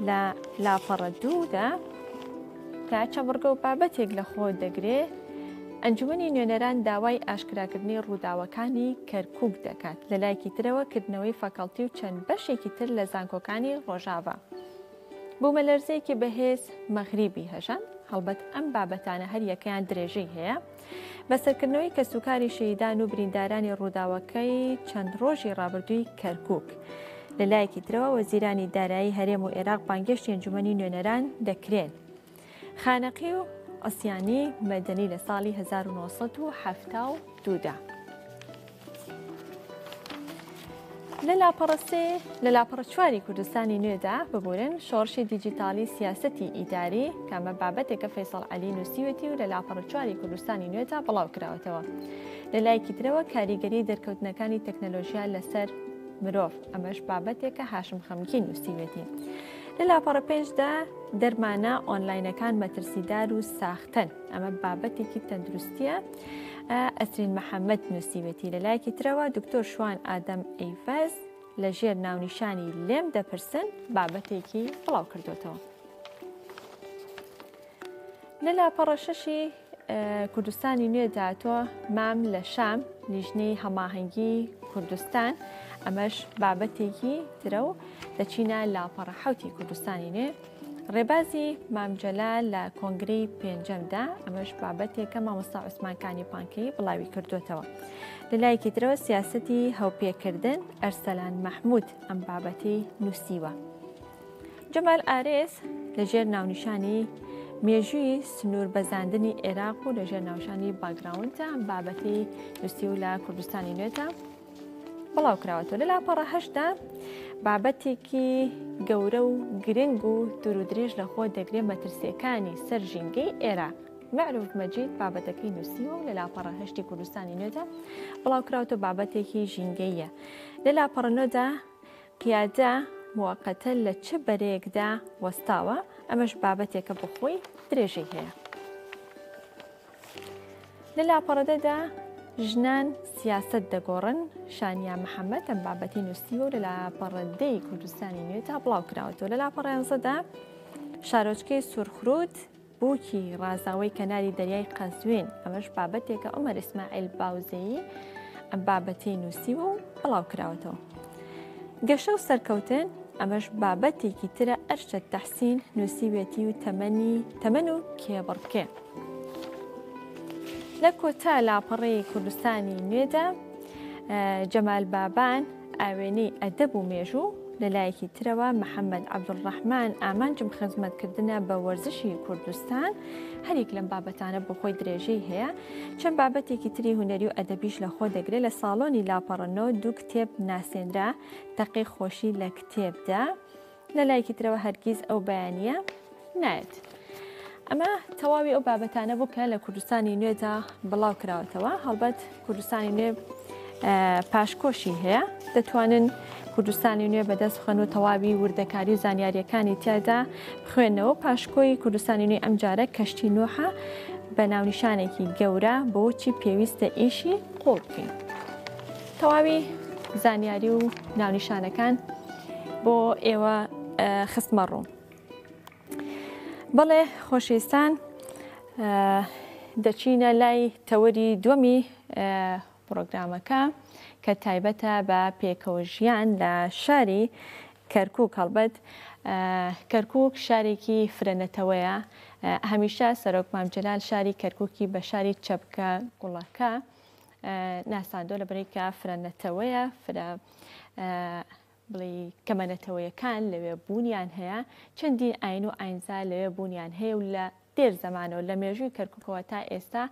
لە لاپەڕە دوودا کە چەبڕگە و بابەتێک لە خۆ دەگرێت، ئەنجومەنی نوێنەران داوای ئاشکراکردنی ڕووداوەکانی کەرکووک دەکات، لە لایەکی ترەوە کردنەوەی فەکەڵتی و چەند بەشێکی تر لە زانکۆکانی ڕۆژاوە. بوومە لەرزەیەکی بەهێز مەغریبی هەژان، هەڵبەت ئەم بابەتانە هەر یەکەیان درێژەی هەیە. بەسەرکردنەوەی کەسوکاری شەیدان و بریندارانی ڕووداوەکەی چەند ڕۆژی ڕابردووی کەرکووک. لە لایەکی ترەوە وەزیرانی دارایی هەرێم و عێراق بانگێشتی ئەنجومەنی نوێنەران دەکرێن. خانەقی و ئەسیانی مەدەنی لە ساڵی 1972دا. لە لاپەڕە چواری کوردستانی نوێدا ببورن شۆڕشی دیجیتالی سیاسەتی ئیداری کەمە بابەتێکە فەیسەڵ عەلی نووسیوەتی و لە لاپەڕە چواری کوردستانی نوێدا بڵاو کراوەتەوە. لە لایەکی ترەوە کاریگەری دەرکەوتنەکانی تەکنەلۆژیا لەسەر مرۆڤ، ئەمەش بابەتێکە هاشم خەمگی نووسیوەتی. لە لاپەڕە پێنجدا دەرمانە ئۆنلاینەکان مەترسیدار و ساختن، ئەمە بابەتێکی تەندروستیە، ئەسرین محەممەد نووسیوەتی. لە لایەکی ترەوە دکتۆر شوان ئادەم ئەیڤەز لە ژێر ناونیشانی لێم دەپرسن بابەتێکی بڵاو کردوێتەوە. لە لاپەڕە شەشی کوردستانی نوێ داهاتوە مام لە شام لیژنەی هەماهەنگی کوردستان، ئەمەش بابەتێکی ترە و دەچینە لاپەڕە حەوتی کوردستانی نوێ. ڕێبازی مامجەلا لە کۆنگرەی پێنجەمدا، ئەمەش بابەتێکە مامۆستا عوسمان کانیپانکەی بڵاوی کردوێتەوە. لە لایەکی ترەوە سیاسەتی هەوپێکردن ئەرسەلان مەحموود ئەم بابەتی نووسیوە. جەمال ئارێز لە ژێر ناونیشانی مێژووی سنوور بەزاندنی عێراق و لەژێر ناوشانی باگراوندا ئەم بابەتی نووسی و لە کوردستانی نوێدا بڵاو کراوەتەوە. لە لاپەڕە هەشتدا بابەتێکی گەورە و گرنگ و دوور و درێژ لە خۆ دەگرێت مەترسیەکانی سەر ژینگەی عێراق. معروف مەجید بابەتەکەی نووسیوە و لە لاپەڕە هەشتی کوردستانی نوێدا بڵاو کراوەتەوە بابەتێکی ژینگەیە. لە لاپەڕە نۆدا قیادە موقەتە لە چ بەرەیەکدا وەستاوە، ئەمەش بابەتێکە بخۆی درێژەی هەیە. لە لاپەڕەدەدا ژنان سیاست دەگۆڕن، شانیا محەممەد ئەم بابەتی نووسیوە و لە لاپەڕەدەی کوردستانی نوێدا بڵاو کراوەتەوە. لە لاپەڕە یانزەدا شارۆچکەی سورخرود بووکی ڕازاوی کەناری دەریای قەزوین، ئەمەش بابەتێکە عومەر ئیسماعیل باوزەیی ئەم بابەتی نووسیوە و بڵاو کراوەتەوە. گەشە و سەرکەوتن ئەمەش بابەتێکی ترە ئەرشە تەحسین نووسیوێتی و تەمەن و کێبڕکێ. لە کۆتا لاپەڕەی کوردستانی نوێدا جەمال بابان ئاوێنەی ئەدەب و مێژوو لەلایەکی ترەوە محەممەد عەبدوڵڕەحمان ئامانجم خزمەتکردنە بە وەرزشی کوردستان هەرێک لەم بابەتانە بۆ خۆی درێژەی هەیە. چەند بابەتێکی تری هونەری و ئەدەبیش لە خۆ دەگرێت. لە ساڵۆنی لاپەڕەنەوە 2 کتێب ناسێنرا تەقی خۆشی لە کتێبدا لەلایەکی ترەوە هەرگیز ئەو بەیانیە نایێت. ئەمە تەواوی ئەو بابەتانە بوو کە لە کوردستانی نوێدا بڵاو کراوەتەوە. هەڵبەت کوردستانی نوێ پاشکۆشی هەیە، دەتوانن کوردستانی نوێ بەدەست بخەن و تەواوی وردەکاری و زانیاریەکانی تیادا بخوێنەوە. پاشکۆی کوردستانی نوێ ئەم جارە کەشتی نوحە بە ناونیشانێکی گەورە بۆچی پێویستە ئیشی قوڵ بکەین. تەواوی زانیاری و ناونیشانەکان بۆ ئێوە خستمە ڕوو. بەڵێ خۆشەویستان، دەچینە لای تەوەری دووەمی پرۆگرامەکە کە تایبەتە بە پێکەوەژیان لە شاری کەرکووک. هەڵبەت کەرکووک شارێکی فرەنەتەوەیە. هەمیشە سەرۆک مامجلال شاری کەرکووکی بە شاری چەپکە گوڵەکە ناساندۆ لەبەرەی کە فرەنەتەوەیە، بڵێ کەمەنەتەوەیەکان لەوێ بوونیان هەیە، چەندین ئاین و ئاینزا لەوێ بوونیان هەیە و لە دێر زەمانەوە لە مێژووی کەرکووکەوە تا ئێستا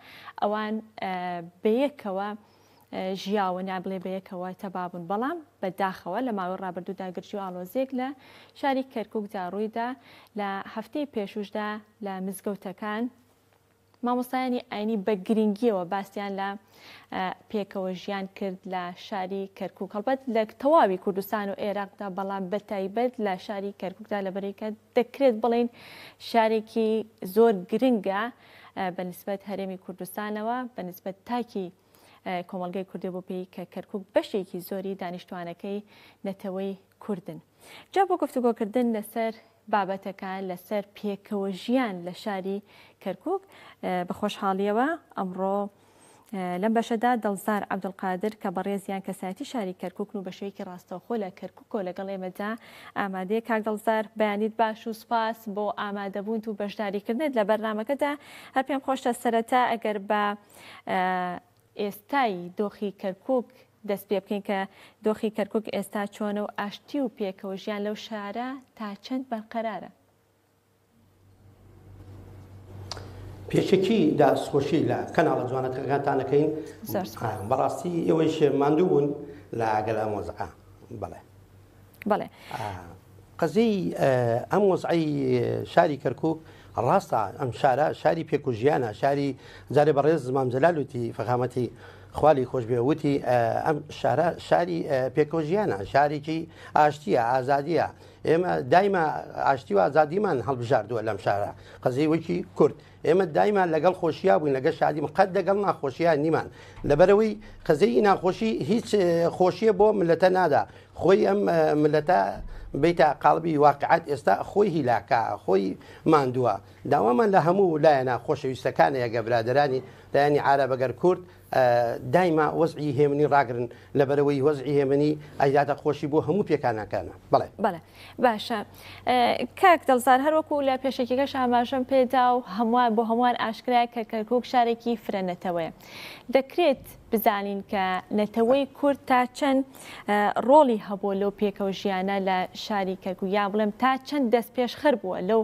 ئەوان بەیەکەوە ژیاوە، نابڵێ بەیەکەوە تەبابوون. بەڵام بەداخەوە لە ماوەی ڕابردوودا گرچی و ئاڵۆزێک لە شاری کەرکووکدا ڕوویدا. لە هەفتەی پێشوشدا لە مزگەوتەکان مامۆستایانی ئاینی بە گرنگیەوە باسییان لە پێکەوە ژیان کرد لە شاری کەرکووک. هەڵبەت لە تەواوی کوردستان و عێراقدا، بەڵام بە تایبەت لە شاری کەرکووکدا لەبەرەیکە دەکرێت بڵین شارێکی زۆر گرنگە بەنسبەت هەرێمی کوردستانەوە، بەنسبەت تاکی کۆمەڵگەی کوردی بۆ پێی کە کەرکووک بەشێکی زۆری دانیشتوانەکەی نەتەوەی کوردن. جا بۆ گفتوگۆکردن لەسەر بابەتەکان لەسەر پێکەوە ژیان لە شاری کەرکووک بە خۆشحاڵیەوە ئەمڕۆ لەم بەشەدا دڵزار عەبدولقادر کە بەڕێزیان کەسایەتی شاری کەرکووکن و بە شێوەیەکی ڕاستەوخۆ لە کەرکووکۆ لەگەڵ ئێمەدا ئامادەیە. کاک دڵزار، بەیانیت باش و سوپاس بۆ ئامادەبوون و بەشداریکردنت لە بەرنامەکەدا. هەر پێم خۆشە سەرەتا ئەگەر بە ئێستای دۆخی کەرکووک دەست پێ بکەین کە دۆخی کەرکووک ئێستا چۆنە و ئاشتی و پێکەوە ژیان لەو شارە تا چەند بەرقەرارە؟ پێشێکی داستخۆشی لە کەناڵە جوانەکەتانەکەین. بەڕاستی ئێوەیش ماندوو بوون لە ئەگەل ئەم وەزعە. بەڵێ قەزەی ئەم وەزعی شاری کەرکووک ڕاستە ئەم شارە شاری پێکوژیانە، شاری جارێ بەڕێز مامجەلال وتی فەخامەتی خوالی خۆشبێوتی ئەم شارە شاری پێکۆژیانە، شارێکی ئاشتیە، ئازادیە. ئێمە دایمە ئاشتی و ئازادیمان هەڵبژاردووە لەم شارە. قەزەی وەکی کورد ئێمە دایما لەگەڵ خۆشییا بووین، لەگەڵ شادیمە، قەت لەگەڵ ناخۆشییان نیمان. لەبەرەوەی قەزەی ناخۆشی هیچ خۆشیە بۆ ملەتە نادا. خۆی ئەم ملەتە بیتە قاڵبی واقعات ئێستا خۆی هیلاکە، خۆی ماندووە. داوامان لە هەموو لایەنە خۆشەویستەکانەیە برادرانی لایەنی عارەبەگەر کورد دایما وەزعی هێمنی ڕاگرن لەبەرەوەی وەزعی هێمنی ئەیداتە خۆشی بۆ هەموو پێکانەکانە. بەڵێ باشە. کاک دڵزار، هەروەکو لە پێشێکیەکەش ئاماژەم پێدا و هەمووان بۆ هەمووان ئاشکرای کە کەرکووک شارێکی فرەنەتەوەیە. دەکرێت بزانین کە نەتەوەی کورد تا چەند ڕۆڵی هەبووە لەو پێکەوە ژیانە لە شاری کەرکووک، یا بڵێم تا چەند دەست پێشخەر بووە لەو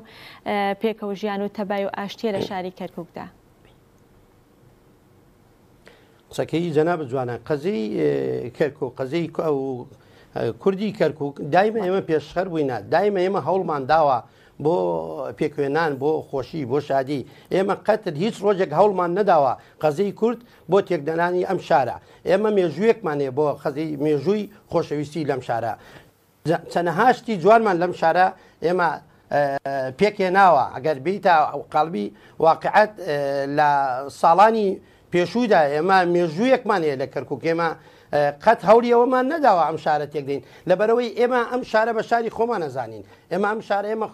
پێکەوە ژیان و تەبای و ئاشتیە لە شاری کەرکووکدا. قسەکەی جەناب جوانە، قەزەی کەرکووک، قەزەی کوردی کەرکووک دایمە ئێمە پێشخەر بووینە، دایمە ئێمە هەوڵمان داوە بۆ پێکوێنان، بۆ خۆشی، بۆ شادی. ئێمە قەتر هیچ ڕۆژێک هەوڵمان نەداوە قەزەی کورد بۆ تێکدەنانی ئەم شارە. ئێمە مێژوویەکمانێ بۆ خەزەی مێژووی خۆشەویستی لەم شارە. چەنەهاشتی جوانمان لەم شارە ئێمە پێکێناوە. ئەگەر بیتە قەڵبی واقعەت لە ساڵانی پێشوودا ئێمە مێژوویەکمان هەیە لە کەرکووک، ئێمە قەت هەوریەوەمان نەداوە ئەم شارە تێکدەین، لەبەرەوەی ئێمە ئەم شارە بە شاری خۆمان نەزانین. ئێمە ئەم شارە ئێمە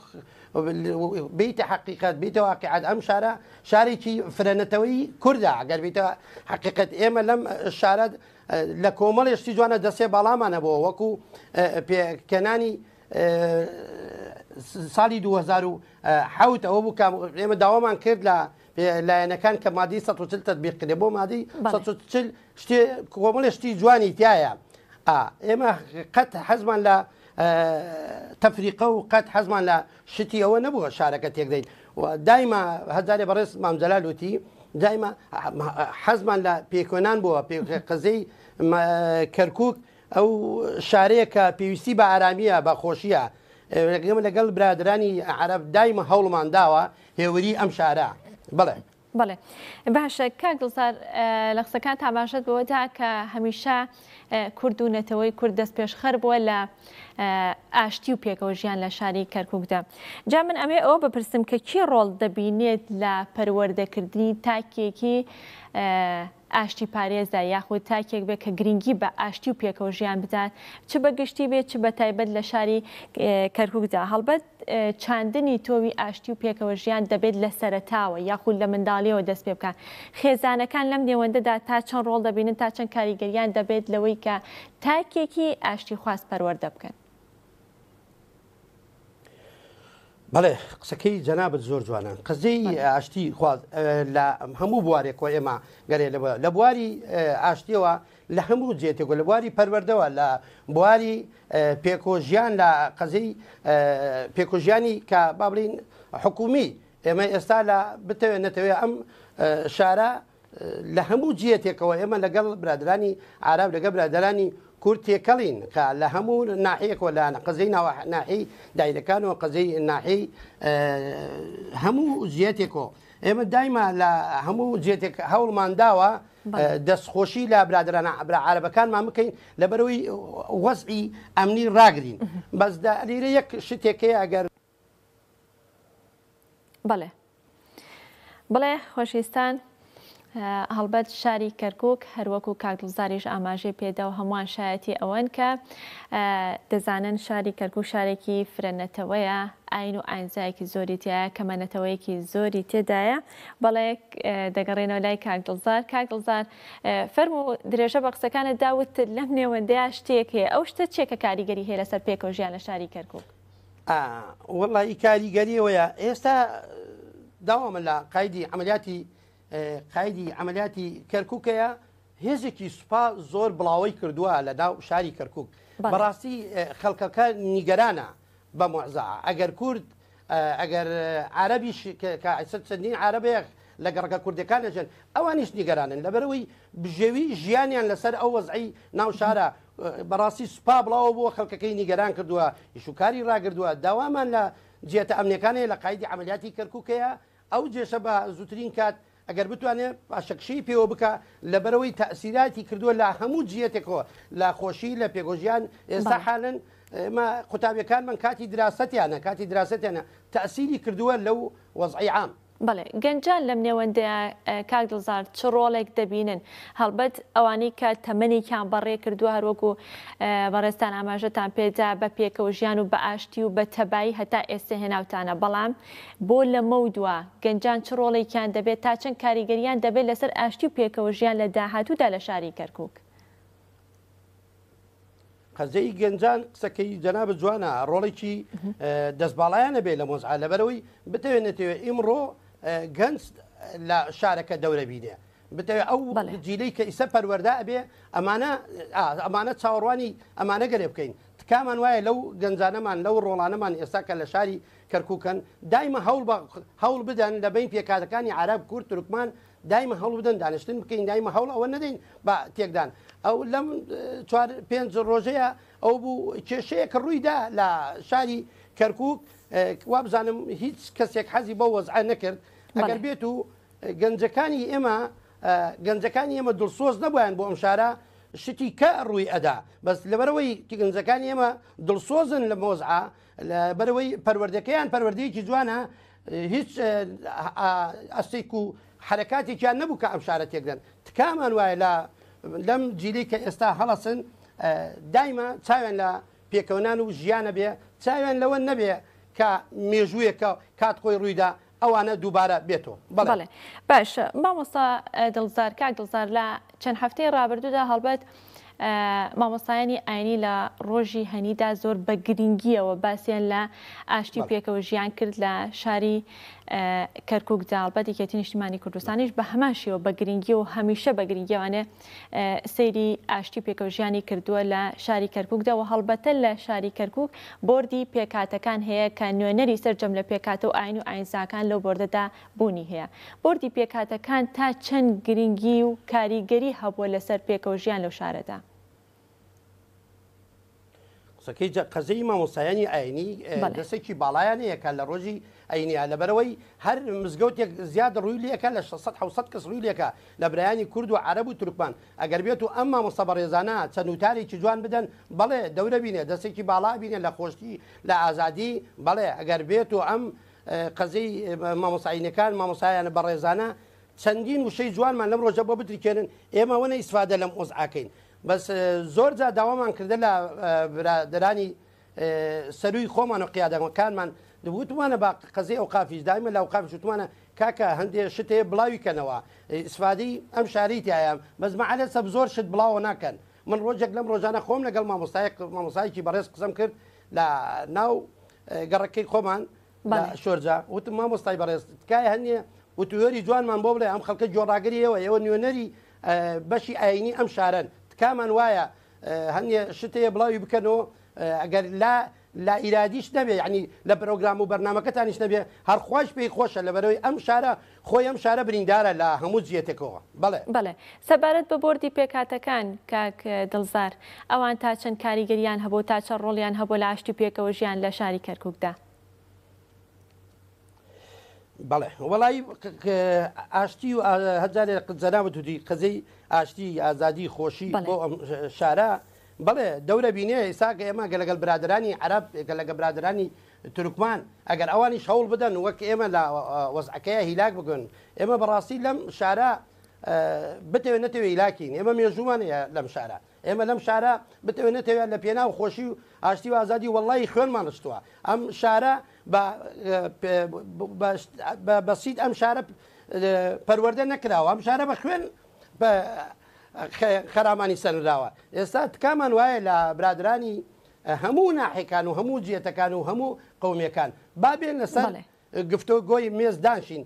بیتە حقیقەت، بیتە واقعەت، ئەم شارە شارێکی فرەنەتەوەی کوردە. ئەگەر بیتە حقیقەت ئێمە لەم شارە لە کۆمەڵێشتی جوانە دەسێ باڵامانە بۆ وەکو پێکەنانی ساڵی 2007 ئەوە بوو ئێمە داوامان کرد لە لایەنەکان کە مادی 140 تطبیقکردێ بۆ مادی 140 کۆمەڵی شتی جوانی تایە ئێمە قەت حەزمان لە تەفریقە و قەت حەزمان لە شتی ئەوە نەبووە شارەکە تێک دەین دایما هەزارێ بەڕێز مامجەلال وتی دایما حەزمان لە پێکۆنان بووە قزەی کەرکووک ئەو شارەیە کە پێویستی بە ئارامیە بە خۆشیە ئێمە لەگەڵ برادرانی عەرەب دایما هەوڵمان داوە هێوری ئەم شارە بڵێ بڵێ باشە کاک دڵزار لە قسەکان تاماشەت بەوەدا کە هەمیشە کورد و نەتەوەی کورد دەست پێشخەر بووە لە ئاشتی و پێکەوە ژیان لە شاری کەرکووکدا جا من ئەمێ ئەوە بپرسم کە چی ڕۆڵ دەبینێت لە پەروەردەکردنی تاکێکی ئاشتی پارێزدا یاخود تاکێک بێت کە گرنگی بە ئاشتی و پێکەوە ژیان بدات چ بە گشتی بێت چ بە تایبەت لە شاری کەرکووکدا هەڵبەت چاندنی تۆوی ئاشتی و پێکەوە ژیان دەبێت لە سەرەتاوە یاخود لە منداڵیەوە دەست پێ بکەن خێزانەکان لەم نێوەندەدا تا چەند ڕۆڵ دەبینن تا چەند کاریگەریان دەبێت لەوەی کە تاکێکی ئاشتی خواست پەروەردە بکەن بەڵێ قسەکەی جەنابەت زۆر جوانان قزەی ئاشتی خواز لە هەموو بوارێکەوە ئێمە گەرێ لە بواری ئاشتیەوە لە هەموو جێتێکەوە لە بواری پەروەردەوە لە بواری پێکۆژیان لە قزەی پێکۆژیانی کە با بڵین حکومی ئێمە ئێستا لە بتەوێت نەتەوێت ئەم شارە لە هەموو جێتێکەوە ئێمە لەگەڵ برادرانی عرب لەگەڵ برادرانی کورد تێکەڵین کە لە هەموو ناحەیەکەوە لە قزەی ناحەی دایرەکانەوە قزەی ناحەی هەموو جێتێکەوە ئێمە دایما لە هەموو جێتێک هەوڵمان داوە دەستخۆشی لە برادرانە عربەکانمان بکەین لەبەرەوەی وەزعی ئەمنی ڕاگرین بەس لێرە یەک شتێکەیە ئەگەر بڵێ خۆشویستان هەڵبەت شاری کەرکووک هەروەکو کاک دڵزاریش ئاماژەی پێدا و هەمووان شایەتی ئەوەن کە دەزانن شاری کەرکووک شارێکی فرەنەتەوەیە ئاین و ئاینزایەکی زۆری تایە کەمەنەتەوەیەکی زۆری تێدایە بەڵێ دەگەڕێنەوە لای کاک دڵزار فەرمو درێژە بە قسەکانت داوت لەم نێوەندەیە شتێک هەیە ئەو شتە چێکە کاریگەری هەیە لەسەر پێکەوە ژیان لە شاری کەرکووک وەڵی کاریگەریەوەیە ئێستا داوامە لە قایدی عملیاتی کەرکووکەیە هێزێکی سوپا زۆر بڵاوی کردووە لە ناو شاری کەرکووک بەڕاستی خەڵکەکە نیگەرانە بە موعزە ئەگەر کورد ئەگەر عربیش چەندین عربەیە لە گەڕگە کوردەکان دەژێن ئەوانیش نیگەرانن لەبەرەوەی بژێوی ژیانیان لەسەر ئەو وەزعی ناو شارە بەڕاستی سوپا بڵاوە بۆ خەڵکەکەی نیگەران کردووە ئیشوکاری ڕاگردووە داوامان لە جێتە ئەمنیەکانەیە لە قایدی عملیاتی کەرکووکەیە ئەو جێشە بە زووترین کات ئەگەر بتوانێت پاشەکشی پێوە بکە لەبەرەوەی تەسیراتی کردووە لە هەموو جیەتێکەوە لە خۆشی لە پێگۆژیان ئێستا حالن ئێمە قوتابیەکانمان کاتی دراستیانە تەسیری کردووە لەو وەزعی عام بەڵێ گەنجان لەم نێوەندەیە کاک دڵزار چ ڕۆڵێک دەبینن هەڵبەت ئەوانەی کە تەمەنێکیان بەڕێ کردووە هەروەکو بەڕێستان ئاماژەتان پێدا بە پێکەوە ژیان و بە ئاشتی و بە تەبایی هەتا ئێستا هێناوتانە بەڵام بۆ لەمە دووە گەنجان چ ڕۆڵێکیان دەبێت تا چەند کاریگەریان دەبێت لەسەر ئاشتی و پێکەوە ژیان لە داهاتوودا لە شاری کەرکووک قەزەی گەنجان قسەکەی جەنابە جوانە ڕۆڵێکی دەستباڵایانە بێت لە مۆزعا لەبەرەوەی بتەوێت نەتەوێت ئیمڕۆ گەنج لە شارەکە دەورە بینێ بتەوێت ئەو جیلەی کە ئیسە پەروەردە ئەبێ ئەمانە چاوەڕوانی ئەمانە گەرێ بکەین تکامان وایە لەو گەنجانەمان لەو ڕۆڵانەمان ئێستا کە لە شاری کەرکووکەن دایمە هەوڵ بدەن لە بین پێکاتەکانی عرب کورد تورکمان دایمە هەوڵ بدەن دانیشتن بکەین دایمە هەوڵ ئەوە نەدەین بە تێکدان ئەو لەم 4-5 ڕۆژەیە ئەو بوو کێشەیە کە ڕوویدا لە شاری کەرکووک وا بزانم هیچ کەسێک حەزی بە وەزعە نەکرد ئەگەر بێت و گەنجەکانی ئێمە دڵسۆز نەبوویان بۆ ئەم شارە شتی کە ڕووی ئەدا بەس لەبەرەوەی گەنجەکانی ئێمە دڵسۆزن لە مۆزعە لەبەرەوەی پەروەردەکەیان پەروەردەیەکی جوانە هیچ ئەستێک و حرەکاتێکیان نەبوو کە ئەم شارە تێکدەن تکامان وایە لەم جیلی کە ئێستا هەڵەسن دایمە چاوێن لە پێکەونان و ژیانە بێ چاوێن لەوە نەبێ کە مێژوویەکە کات خۆی ڕوویدا ئەوانە دووبارە بێتەوە. بەڵێ باش مامۆستا دڵزار کاک دڵزار لە چەند هەفتەی ڕابردوودا هەڵبەت مامۆستایانی ئاینی لە ڕۆژی هەنیدا زۆر بە گرنگیەوە باسییان لە ئاشتی پێکەوە ژیان کرد لە شاری کەرکووکدا هەڵبەت یەکێتی نیشتیمانی کوردستانیش بە هەمان شێوە بە گرنگی و هەمیشە بە گرنگیوانێ سەیری ئاشتی پێکەوە ژیانی کردووە لە شاری کەرکووکدا و هەڵبەتە لە شاری کەرکووک بۆردی پێکاتەکان هەیە کە نوێنەری سەرجەم لە پێکاتە و ئاین و ئاینزاکان لەو بۆردەدا بوونی هەیە. بۆردی پێکاتەکان تا چەند گرنگی و کاریگەری هەبووە لەسەر پێکەوە ژیان لەو شارەدا؟ قسەکەی قەزەی مامۆستایانی ئاینی دەستێکی باڵایان هەیەکە لە ڕۆژی ئاینیا لەبەرەوەی هەر مزگەوتێک زیاد ڕووی لەکە لە 600 کەس ڕووی لەکە لە برایانی کورد و عەرەب و تورکمان ئەگەر بێت و ئەم مامۆستا بەڕێزانە چەند وتارێکی جوان بدەن بەڵێ دەورە بینێ دەستێکی باڵا بینێ لە خۆشتی لە ئازادی بەڵێ ئەگەر بێت و ئەم قەزەی مامۆستاینەکان مامۆستایانە بەڕێزانە چەندین وشەی جوانمان لەم ڕۆژە بۆ بتریکێنن ئێمە وەنە ئیسفادە لەم ئۆزعاکەین. بەس زۆر جا داوامان کردە لە برادرانی سەروی خۆمان و قیادەکانمان وتمانە بە قەزەی ئەوقافیش دایمە لە ئەوقافیش وتمانە کاکە هەندێک شتێ بڵاویکەنەوە ئیسفادەی ئەم شاریتی هەیە بەس مەعەلەسە زۆر شت بڵاوە ناکەن. من ڕۆژێک لەم ڕۆژانە خۆم لەگەڵ مامۆستایەکی بەڕێز قسەم کرد لە ناو گەڕەکەی خۆمان شۆرجا وتم مامۆستای بەڕێز تکایە هەنیە وتوێری جوانمان بۆ بڵێ ئەم خەڵکە جۆڕاگەریەوە ئێوە نوێنەری بەشی ئاینی ئەم شارن تکامان وایە هەنیە شتەیە بڵاوی بکەنەوە ئەگەر لا ئیرادیش نەبێ ینی لە پرۆگرام و بەرنامەکەتانیش نەبێ هەرخواش پێی خۆشە لەبەرەوەی ئەم شارە خۆی ئەم شارە بریندارە لە هەموو جێتێکەوە. بەڵێ سەبارەت بە بۆردی پێکاتەکان کاک دڵزار ئەوان تا چەند کاریگەریان هەبوو تا چەند ڕۆڵیان هەبوو لە ئاشتی پێکەوە ژیان لە شاری کەرکووکدا؟ بەڵێ وەڵی ئاشتی و هەجارێ جەناوت وتی قەزەی ئاشتی ئازادی خۆشی بۆ ئەم شارە بەڵێ دەورە بینێ ئێساکە ئێمە لەگەڵ برادرانی عەرەب لەگە برادرانی تورکمان ئەگەر ئەوانیش هەوڵ بدەن وەک ئێمە لە وەزعەکەیە هیلاک بگەن ئێمە بەڕاستی لەم شارە بتەوێت نەتەوێت هیلاکین ئێمە مێژومان هەیە لەم شارە ئێمە لەم شارە بتەوێت نەتەوێت لە پێناو خۆشی و ئاشتی و ئازادی وەڵی خوێنمان شتووە ئەم شارە بەسیت ئەم شارە پەروەردە نەکراوە ئەم شارە بە خوێن خەرامانی سەرراوە. ئێستا تکامان وایە لە برادرانی هەموو ناحێکان و هەموو جێتەکان و هەموو قەومەکان بابێن لەسەر گفتۆگۆی مێز دانشین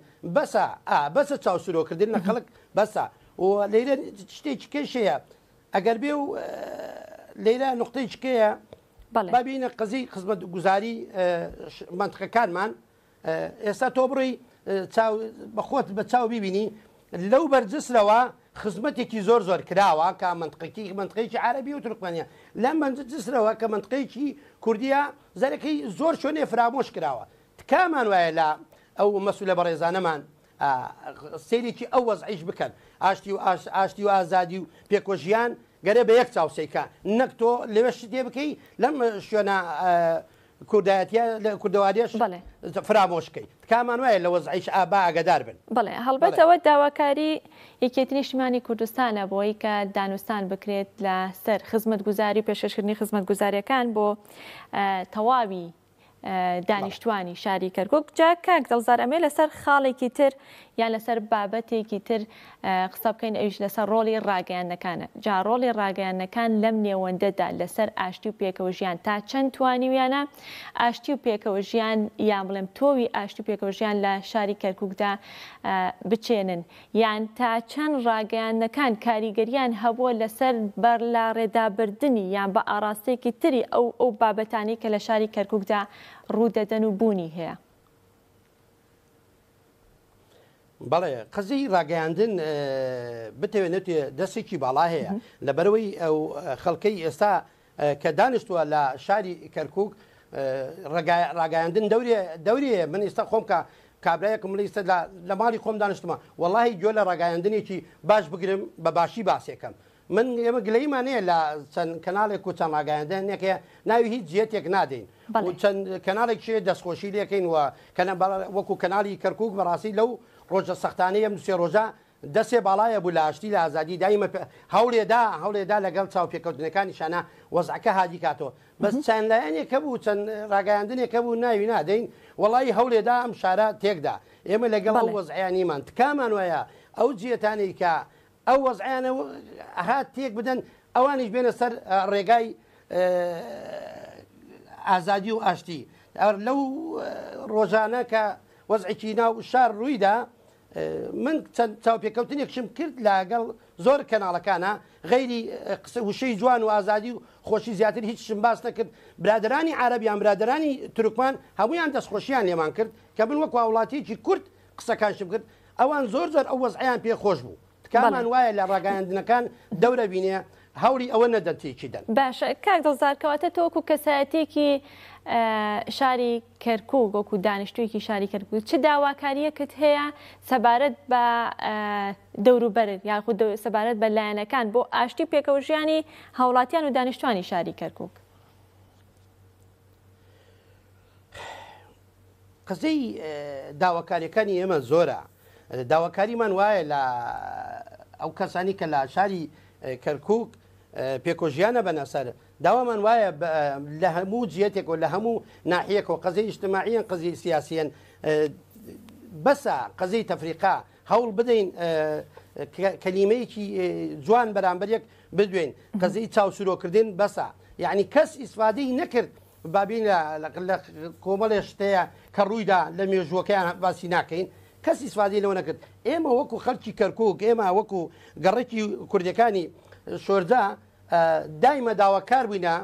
بەسە چاوسورۆکردن لە خەڵک بەسە و لەیرە شتێکی کێشەیە ئەگەر بێ و لەیرە نقطەی چکەیە بابینە قەزی خزمەت گوزاری منتقەکانمان ئێستا تۆ بڕی بەخۆت بە چاو ببینی لەو بەرجسرەوە خزمەتێکی زۆر کراوە کە منتقەیەکی عەرەبی و تورکمانیە لەم بەرجسرەوە کە منتقەیەکی کوردیە زەرەکەی زۆر شوێنێ فرامۆش کراوە. تکامان وایە لە ئەو مەسوولە بەڕێزانەمان سێرێکی ئەو وەزعیش بکەن ئاشتی و ئازادی و پێکۆژیان گەرە بە یەک چاوسەیکە نەک تۆ لەوێ شتێ بکەی لەم شوێنە کوردەواریش فرامۆشکەی تکامان وایە لە وەزعیش ئابا ئاگادار بن. بڵێ هەڵبەتەوە داواکاری یەکێتی نیشتیمانی کوردستانە بۆی کە دانوستان بکرێت لە سەر خزمەت گوزاری پێشەشکردنی خزمەت گوزاریەکان بۆ تەواوی دانیشتوانی شاری کەرکووک. جا کاک دڵزار ئەمێ لەسەر خاڵێکی تر یان لەسەر بابەتێکی تر قسە بکەین ئەویش لەسەر ڕۆڵی ڕاگەیاندنەکانە. جا ڕۆڵی ڕاگەیاندنەکان لەم نێوەندەدا لەسەر ئاشتی و پێکەوە ژیان تا چەند توانیویانە ئاشتی و پێکەوە ژیان یان بڵێم تۆوی ئاشتی و پێکەوە ژیان لە شاری کەرکووکدا بچێنن یان تا چەند ڕاگەیاندنەکان کاریگەریان هەبووە لەسەر بەرلا ڕێدابردنی یان بە ئاراستەیەکی تری ئەو بابەتانی کە لە شاری کەرکووکدا ڕوودەدەن و بوونی هەیە. بەڵێ قەزەی ڕاگەیاندن بتەوێت دەستێکی باڵا هەیە لەبەرەوەی ئەو خەڵکەی ئێستا کە دانیشتووە لە شاری کەرکووک ڕاگەیاندن دەوریە من ئێستا خۆم کە کابراایەکم لەیستا لە ماڵی خۆم دانیشتمە وەڵی گوێ لە ڕاگەیاندنێکی باش بگرم بە باشی باسێکم. من ئێمە گلەیمانەیە لە چەند کەناڵێک و چەند ڕاگەیاندنێکە ناوی هیچ جێتێک نادەین چەند کەناڵێک شێ دەستخۆشی لەکەین وە وەکو کەناڵی کەرکووک بەڕاستی لەو ڕۆژە سەختانەیە سێ ڕۆژە دەسێ باڵایە بوو لە ئاشتی لە ئازادی دایمە هەوڵێدا لەگەڵ چاوپێکەوتنەکانی وەزعەکە هادی کاتەوە بەس چەند لایەنێکە بوو چەند ڕاگەیاندنێکە بوو ناوی نادەین وەڵی هەوڵێدا ئەم شارە تێکدا ئێمە لەگەڵ ئەو وەزعیانیمان تکامان وایە ئەو جیەتانی کە ئەو وەزعیانە هات تێک بدەن ئەوانیش بێنە سەر ڕێگای ئازادی و ئاشتی لەو ڕۆژانە کە وەزعێکی ناو شار ڕوویدا من چەند چاوپێکەوتنێکشم کرد لەگەڵ زۆر کەناڵەکانە غەیری وشەی جوان و ئازادی و خۆشی زیاتر هیچشم باس نەکرد برادرانی عربیان برادرانی تورکمان هەمویان دەستخۆشییان لێمان کرد کە من وەکو وڵاتیکی کورد قسەکانشم کرد ئەوان زۆر ئەو وەزعیان پێ خۆش بوو تکامان وایە لە ڕاگەیاندنەکان دەورە بینێ هەوری ئەوە نەدەنتێکی دەن باشە کاک دڵزارکەواتە تۆکو کەسایەتێکی شاری کەرکووک وەکو دانیشتوویەکی شاری کەرکووک چ داواکاریەکەت هەیە سەبارەت بە دەوروبەرت یاخود سەبارەت بە لایەنەکان بۆ ئاشتی پێکەوژیانی هاوڵاتیان و دانیشتوانی شاری کەرکووک قسەی داواکاریەکانی ئێمە زۆرە داواکاریمان وایە لە ئەو کەسانی کە لە شاری کەرکووک پێکۆژیانە بەنەسەر داوامان وایە لە هەموو جیەتێک و لە هەموو ناحیەکەوە قەزەی اجتماعیان قەزەی سیاسیەن بەسە قەزەی تەفریقا هەوڵ بدەین کەلیمەیەکی جوان بەرامبەرێک بدوێن قەزەی چاوسورۆکردن بەسە یعنی کەس ئیسفادەی نەکرد بابین لە کۆمەڵێ شتەیە کە ڕوویدا لە مێژووەکەیان باسی ناکەین کەس ئیسفادەی لەوە نەکرد ئێمە وەکو خەڵکی کەرکووک ئێمە وەکو گەڕێکی کوردەکانی شۆرجا دایمە داواکار بووینە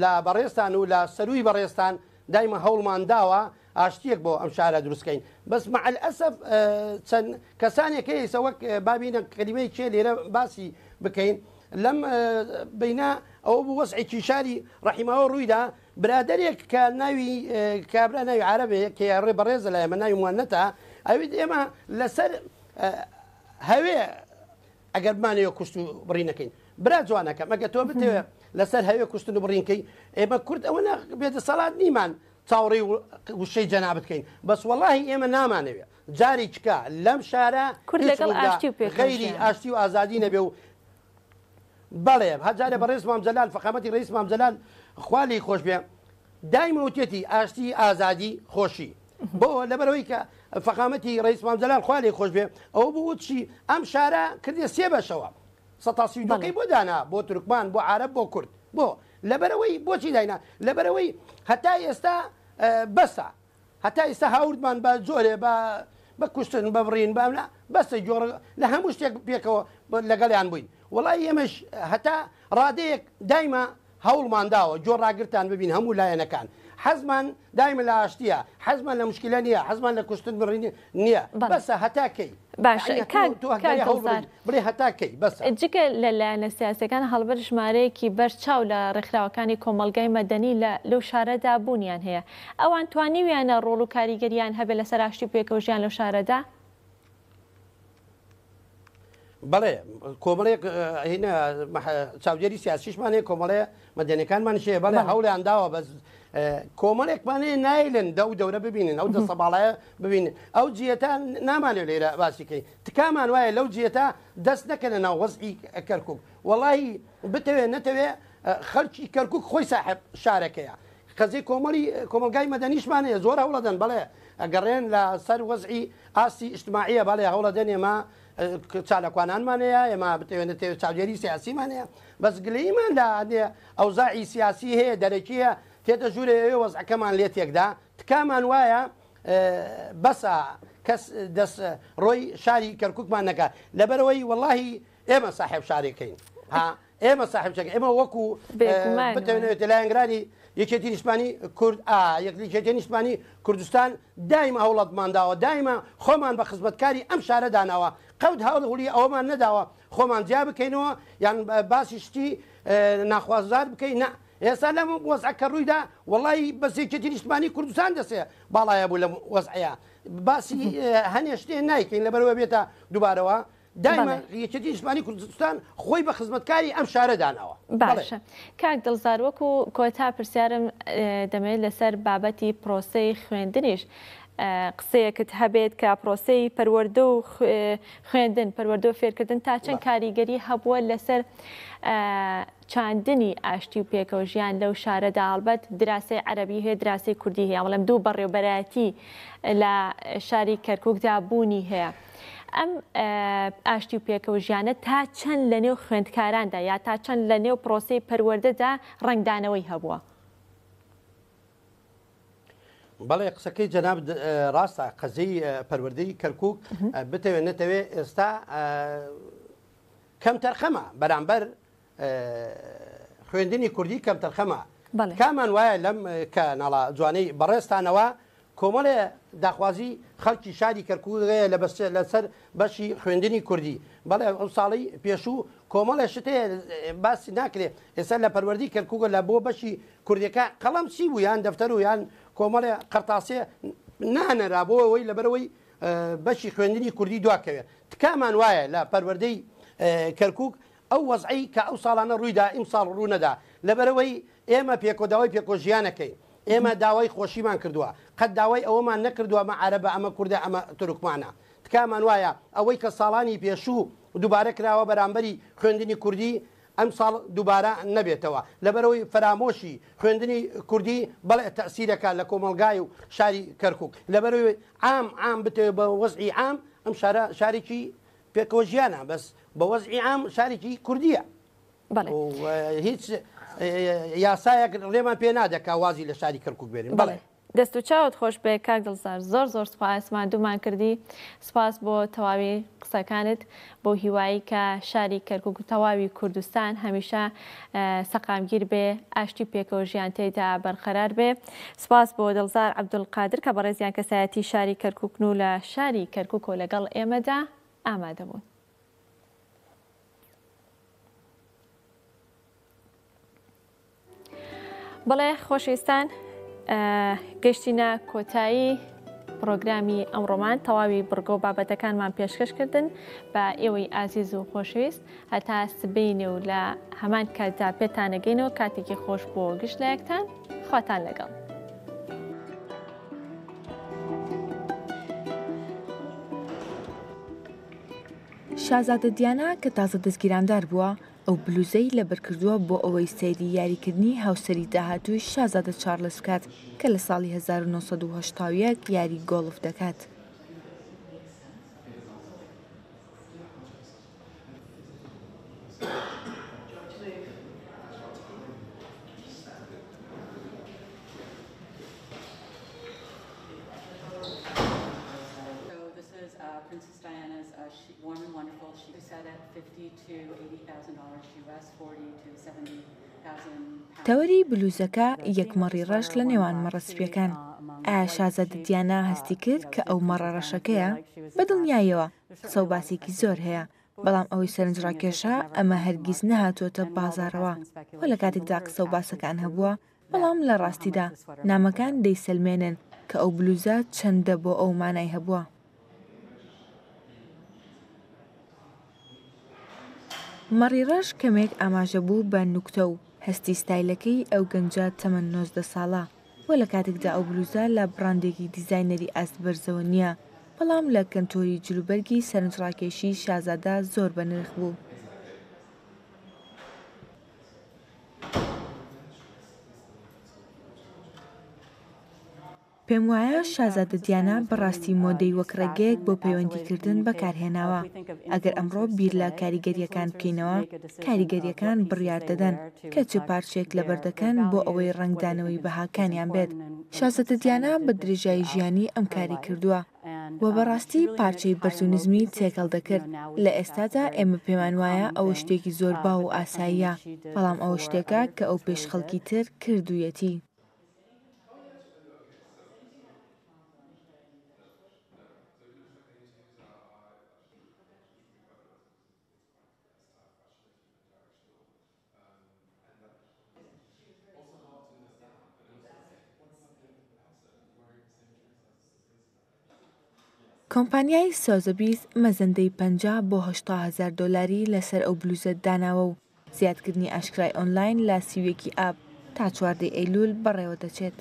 لە بەڕێستان و لە سەروی بەڕێستان دایمە هەوڵمان داوە ئاشتیەک بۆ ئەم شارە دروستکەین بەس مع الأسف چەند کەسانێک هەیە وەک بابینە کەلیمەی چێ لێرە باسی بکەین لەم بینە ئەوە بوو وەسعێکی شاری ڕەحیماوە ڕوویدا برادێک کە ناوی کابرا ناوی عەرەبەیە کە ڕێ بەڕێزە لە ئێمە ناوی موانەتە ئەوێت ئێمە لەسەر هەوێ ئەگەر بمانەوە کوشت و بڕینەکەین برا جوانەکە مەگە تۆ بتەوێ لەسەر هەوێ کوشتن و بڕینکەی ئێمە کورد ئەوە بێدەسەڵات نیمان چاوەڕێی وشەی جەنا بکەین بەس وەڵاهی ئێمە نامانەوێ جاری چکە لەم شارە غەیری ئاشتی و ئازادی نەبێ و بەڵێ هەجارێ بە ڕێز مامجەلال فەخامەتی ڕئیس مامجەلال خوالی خۆش بێ دایمە وتێتی ئاشتی ئازادی خۆشی بۆ لەبەرەوەی کە فەخامەتی ڕئیس مامجەلال خوالی خۆش بێ ئەوە بوو وتشی ئەم شارە کردێ سێ بەشەوە سەتاسیدۆکەی بۆ دانا بۆ تورکمان بۆ عەرەب بۆ کورد بۆ لەبەرەوەی بۆچی داینا لەبەرەوەی هەتا ئێستا بەسە هەتا ئێستا هاوردمان بە جۆرێ بە کوشتن بە بڕین بامنا بەسە جۆڕ لە هەموو شتێک پێکەوە لەگەڵیان بووین وڵی ئێمەش هەتا ڕادەیەک دایمە هەوڵمان داوە جۆر ڕاگرتان ببین هەموو لایەنەکان حەزمان دایمە لە ئاشتیە حەزمان لە مشکلە نییە حەزمان لە کوشتن بڕین نییە بەسە هەتاکەی بڵێ هەتاکەی بەس جگە لەلایەنە سیاسەکان هەڵبەر ژمارەیەکی بەرچاو لە ڕێکخراوەکانی کۆمەلگای مەدەنی لەو شارەدا بوونیان هەیە ئەوان توانیویانە ڕۆڵ و کاریگەریان هەبێت لەسەر ئاشتی پێکەوژیان لەو شارەدا بەڵێ کۆمەڵێک چاودێری سیاسیشمانەیە کۆمەڵەیە مەدەنیەکانمان شێ بەڵێ هەوڵیان داوە بەس کۆمەڵێکمانەیە نایلن دەورە ببینن ئەو دەسە باڵایە ببینن ئەو جیەتە نامانێت لێرە باسیکەی تکامان وایە لەو جیەتە دەست نەکەنە ناو وەزعی کەرکووک وەڵی بتەوێت نەتەوێ خەڵکی کەرکووک خۆی ساحب شارەکەیە قەزەی کۆمەلگای مەدەنیشمانەیە زۆر هەوڵەدەن بەڵێ ئەگەڕێن لە سەر وەزعی ئاستی ئیجتماعیە بەڵێ هەوڵەدەن ئێمە چالەکوانانمانەیە ئێمە بتەوێنێت چاودێری سیاسیمانەیە بەس گلەیمان لە ئەوزاعی سیاسی هەیە دەرەکیە تێتە ژوورێ ئێوە وەزعەکەمان لێ تێکدا تکامان وایە بەسە کەس دەست ڕۆی شاری کەرکووکمان نەکات لەبەرەوەی وەڵاهی ئێمە ساحب شارێکەین ئێمە ساحب شەکە ئێمە وەکو بتەوێنێت لایەنگرانی یەکێتی نیشتمانی کورد یەکێتی نیشتمانی کوردستان دایمە هەوڵەتمان داوە دایمە خۆمان بە خزمەتکاری ئەم شارە داناوە قەوت هەوڵی ئەوەمان نەداوە خۆمان جیا بکەینەوە یان باسی شتی ناخوازدار بکەین نە ئێستا لەم وەزعەکە ڕوویدا وەڵی بەسێکێتی نیشتمانی کوردستان دەسێ باڵایە بوو لە وەزعەیە باسی هەنێ شتێ نایکەین لەبەرەوە بێتە دووبارەوە دایمە یەکێتی نیشتمانی کوردستان خۆی بە خزمەتکاری ئەم شارە داناوە باشە کاک دڵزار وەکو کۆتا پرسیارم دەمێت لەسەر بابەتی پرۆسەی خوێندنیش قسەیەکت هەبێت کە پرۆسەی پەروەردە و خوێندن پەروەردە و فێرکردن تا چەند کاریگەری هەبووە لەسەر چاندنی ئاشتی و پێکەوە ژیان لەو شارەدا هەڵبەت دراسی عەرەبی هەیە دراسی کوردی هەیە بەڵام دوو بەڕێوەبەرایەتی لە شاری کەرکووکدا بوونی هەیە. ئەم ئاشتی و پێکەوە ژیانە تا چەند لە نێو خوێندکاراندا یا تا چەند لە نێو پرۆسەی پەروەردەدا ڕنگدانەوەی هەبووە؟ بەڵێ قسەکەی جەناب ڕاستە قەزەی پەروەردەی کەرکووک بتەوێت نەتەوێت ئێستا کەم تەرخەمە بەرامبەر خوێندنی کوردی کەم تەرخەمە کامان وایە لەم کە ناڵە جوانەی بەڕێستانەوە کۆمەڵێ داخوازی خەڵکی شاری کەرکووکەیە لەسەر بەشی خوێندنی کوردی بەڵێ ئەو ساڵی پێشوو کۆمەڵێ شتەیە باسی ناکرێت ئێستا لە پەروەردەی کەرکووکە لە بۆ بەشی کوردیەکە قەڵەم چی بوو یان دەفتەر و یان کۆمەڵێ قەرتاسێ نانەرابەوەی لەبەرەوەی بەشی خوێندنی کوردی دواکەوێت تکامان وایە لە پەروەردەی کەرکووک ئەو وەزعی کە ئەو ساڵانە ڕوویدا ئیم ساڵ ڕوونەدا لەبەرەوەی ئێمە پێکۆداوای پێکۆژیانەکەی ئێمە داوای خۆشیمان کردووە قەت داوای ئەوەمان نەکردووە ئەمە عەرەبە ئەمە کوردە ئەمە تورکمانە تکامان وایە ئەوەی کە ساڵانی پێشوو دووبارە کراوە بەرامبەری خوێندنی کوردی ئەم ساڵ دووبارە نەبێتەوە لەبەرەوەی فەرامۆشی خوێندنی کوردی بەڵێ تەسیرەکە لە کۆمەلگای و شاری کەرکووک لەبەرەوەی عام بتەوێت بە وەزعی عام ئەم شارێکی پێکەوە ژیانە بەس بە وەزعی عام شارێکی کوردیە هیچ یاسایەک ڕێمان پێ نادەکا وازی لە شاری کەرکووک بێنین بەڵێ دەست و چاوت خۆش بێ کاک دڵزار زۆر سوپاسمان دوومان کردی سپاس بۆ تەواوی قسەکانت بۆ هیوایی کە شاری کەرکووک و تەواوی کوردستان هەمیشە سەقامگیر بێ ئاشتی پێکەوە ژیان تێدا بەرقەرار بێ سپاس بۆ دڵزار عەبدولقادر کە بەڕێزیان کەسایەتی شاری کەرکووک و لە شاری کەرکووک و لەگەڵ ئێمەدا ئامادە بوون. بەڵێ خۆشەویستان گەشتینە کۆتایی پرۆگرامی ئەمڕۆمان تەواوی بڕگۆ و بابەتەکانمان پێشکەشکردن بە ئێوەی ئازیز و خۆشەویست هەتا سبینێ و لە هەمان کاتدا پێتانەگەینەوە کاتێکی خۆش بۆ گشت لە یەکتان خواتان لەگەڵ. شازادە دیانە کە تازە دەستگیراندار بووە ئەو بلوزەی لەبەرکردووە بۆ ئەوەی سەیری یاریکردنی هاوسەری داهاتووی شازادە چارلز بکات کە لە ساڵی 1970 یاری گۆڵف دەکات. Princess Diana's warm and wonderful. She set at $50,000 to $80,000 US, $40,000 to $70,000. تەوەری بلوزەکە یەکمەڕی ڕەش لە نێوان مەڕەسپیەکان. ئایا شازادە دیانا هەستی کرد کە ئەو مەڕەڕەشەکەیە؟ بەدڵنیایەوە قسە و باسێکی زۆر هەیە. بەڵام ئەوەی سەرنجڕاکێشە ئەمە هەرگیز نەهاتۆتە بازاڕەوە و لە کاتێکدا قسە و باسەکان هەبووە بەڵام لە ڕاستیدا نامەکان دەیسەلمێنن کە ئەو بلوزە چەندە بۆ ئەو مانای هەبووە. مەڕیڕەش کەمێک ئاماژە بوو بە نوکتە و هەستی ستایلەکەی ئەو گەنجە تەمەن 19 ساڵە و لە کاتێکدا ئەو بلوزە لە براندێکی دیزاینەری ئاست بەرزەوە نییە بەڵام لە کەنتۆری جلوبەرگی سەرنجڕاکێشی شازادە زۆر بە نرخ بوو. پێم وایە شازادە دیانا بەڕاستی مۆدەی وەک ڕێگەیەک بۆ پەیوەندیکردن بەکارهێناوە. ئەگەر ئەمڕۆ بیر لە کاریگەریەکان بکەینەوە کاریگەریەکان بڕیار دەدەن کە چ پارچێک لەبەر دەکەن بۆ ئەوەی ڕنگدانەوەی بەهاکانیان بێت. شازادە دیانا بە درێژایی ژیانی ئەم کاری کردووە و بەڕاستی پارچەی بەرزونزمی تێکەڵ دەکرد. لە ئێستادا ئێمە پێمان وایە ئەوە شتێکی زۆر باو و ئاساییە بەڵام ئەوە شتێکە کە ئەو پێش خەڵکی تر کردوویەتی. کۆمپانیای سۆزەبیز مەزەندەی 50 بۆ 80,000 دۆلاری لەسەر ئەو بلوزە داناوە و زیادکردنی ئاشکرای ئۆنلاین لە سیوێکی ئاب تا 4 ئەیلول بەڕێوە دەچێت.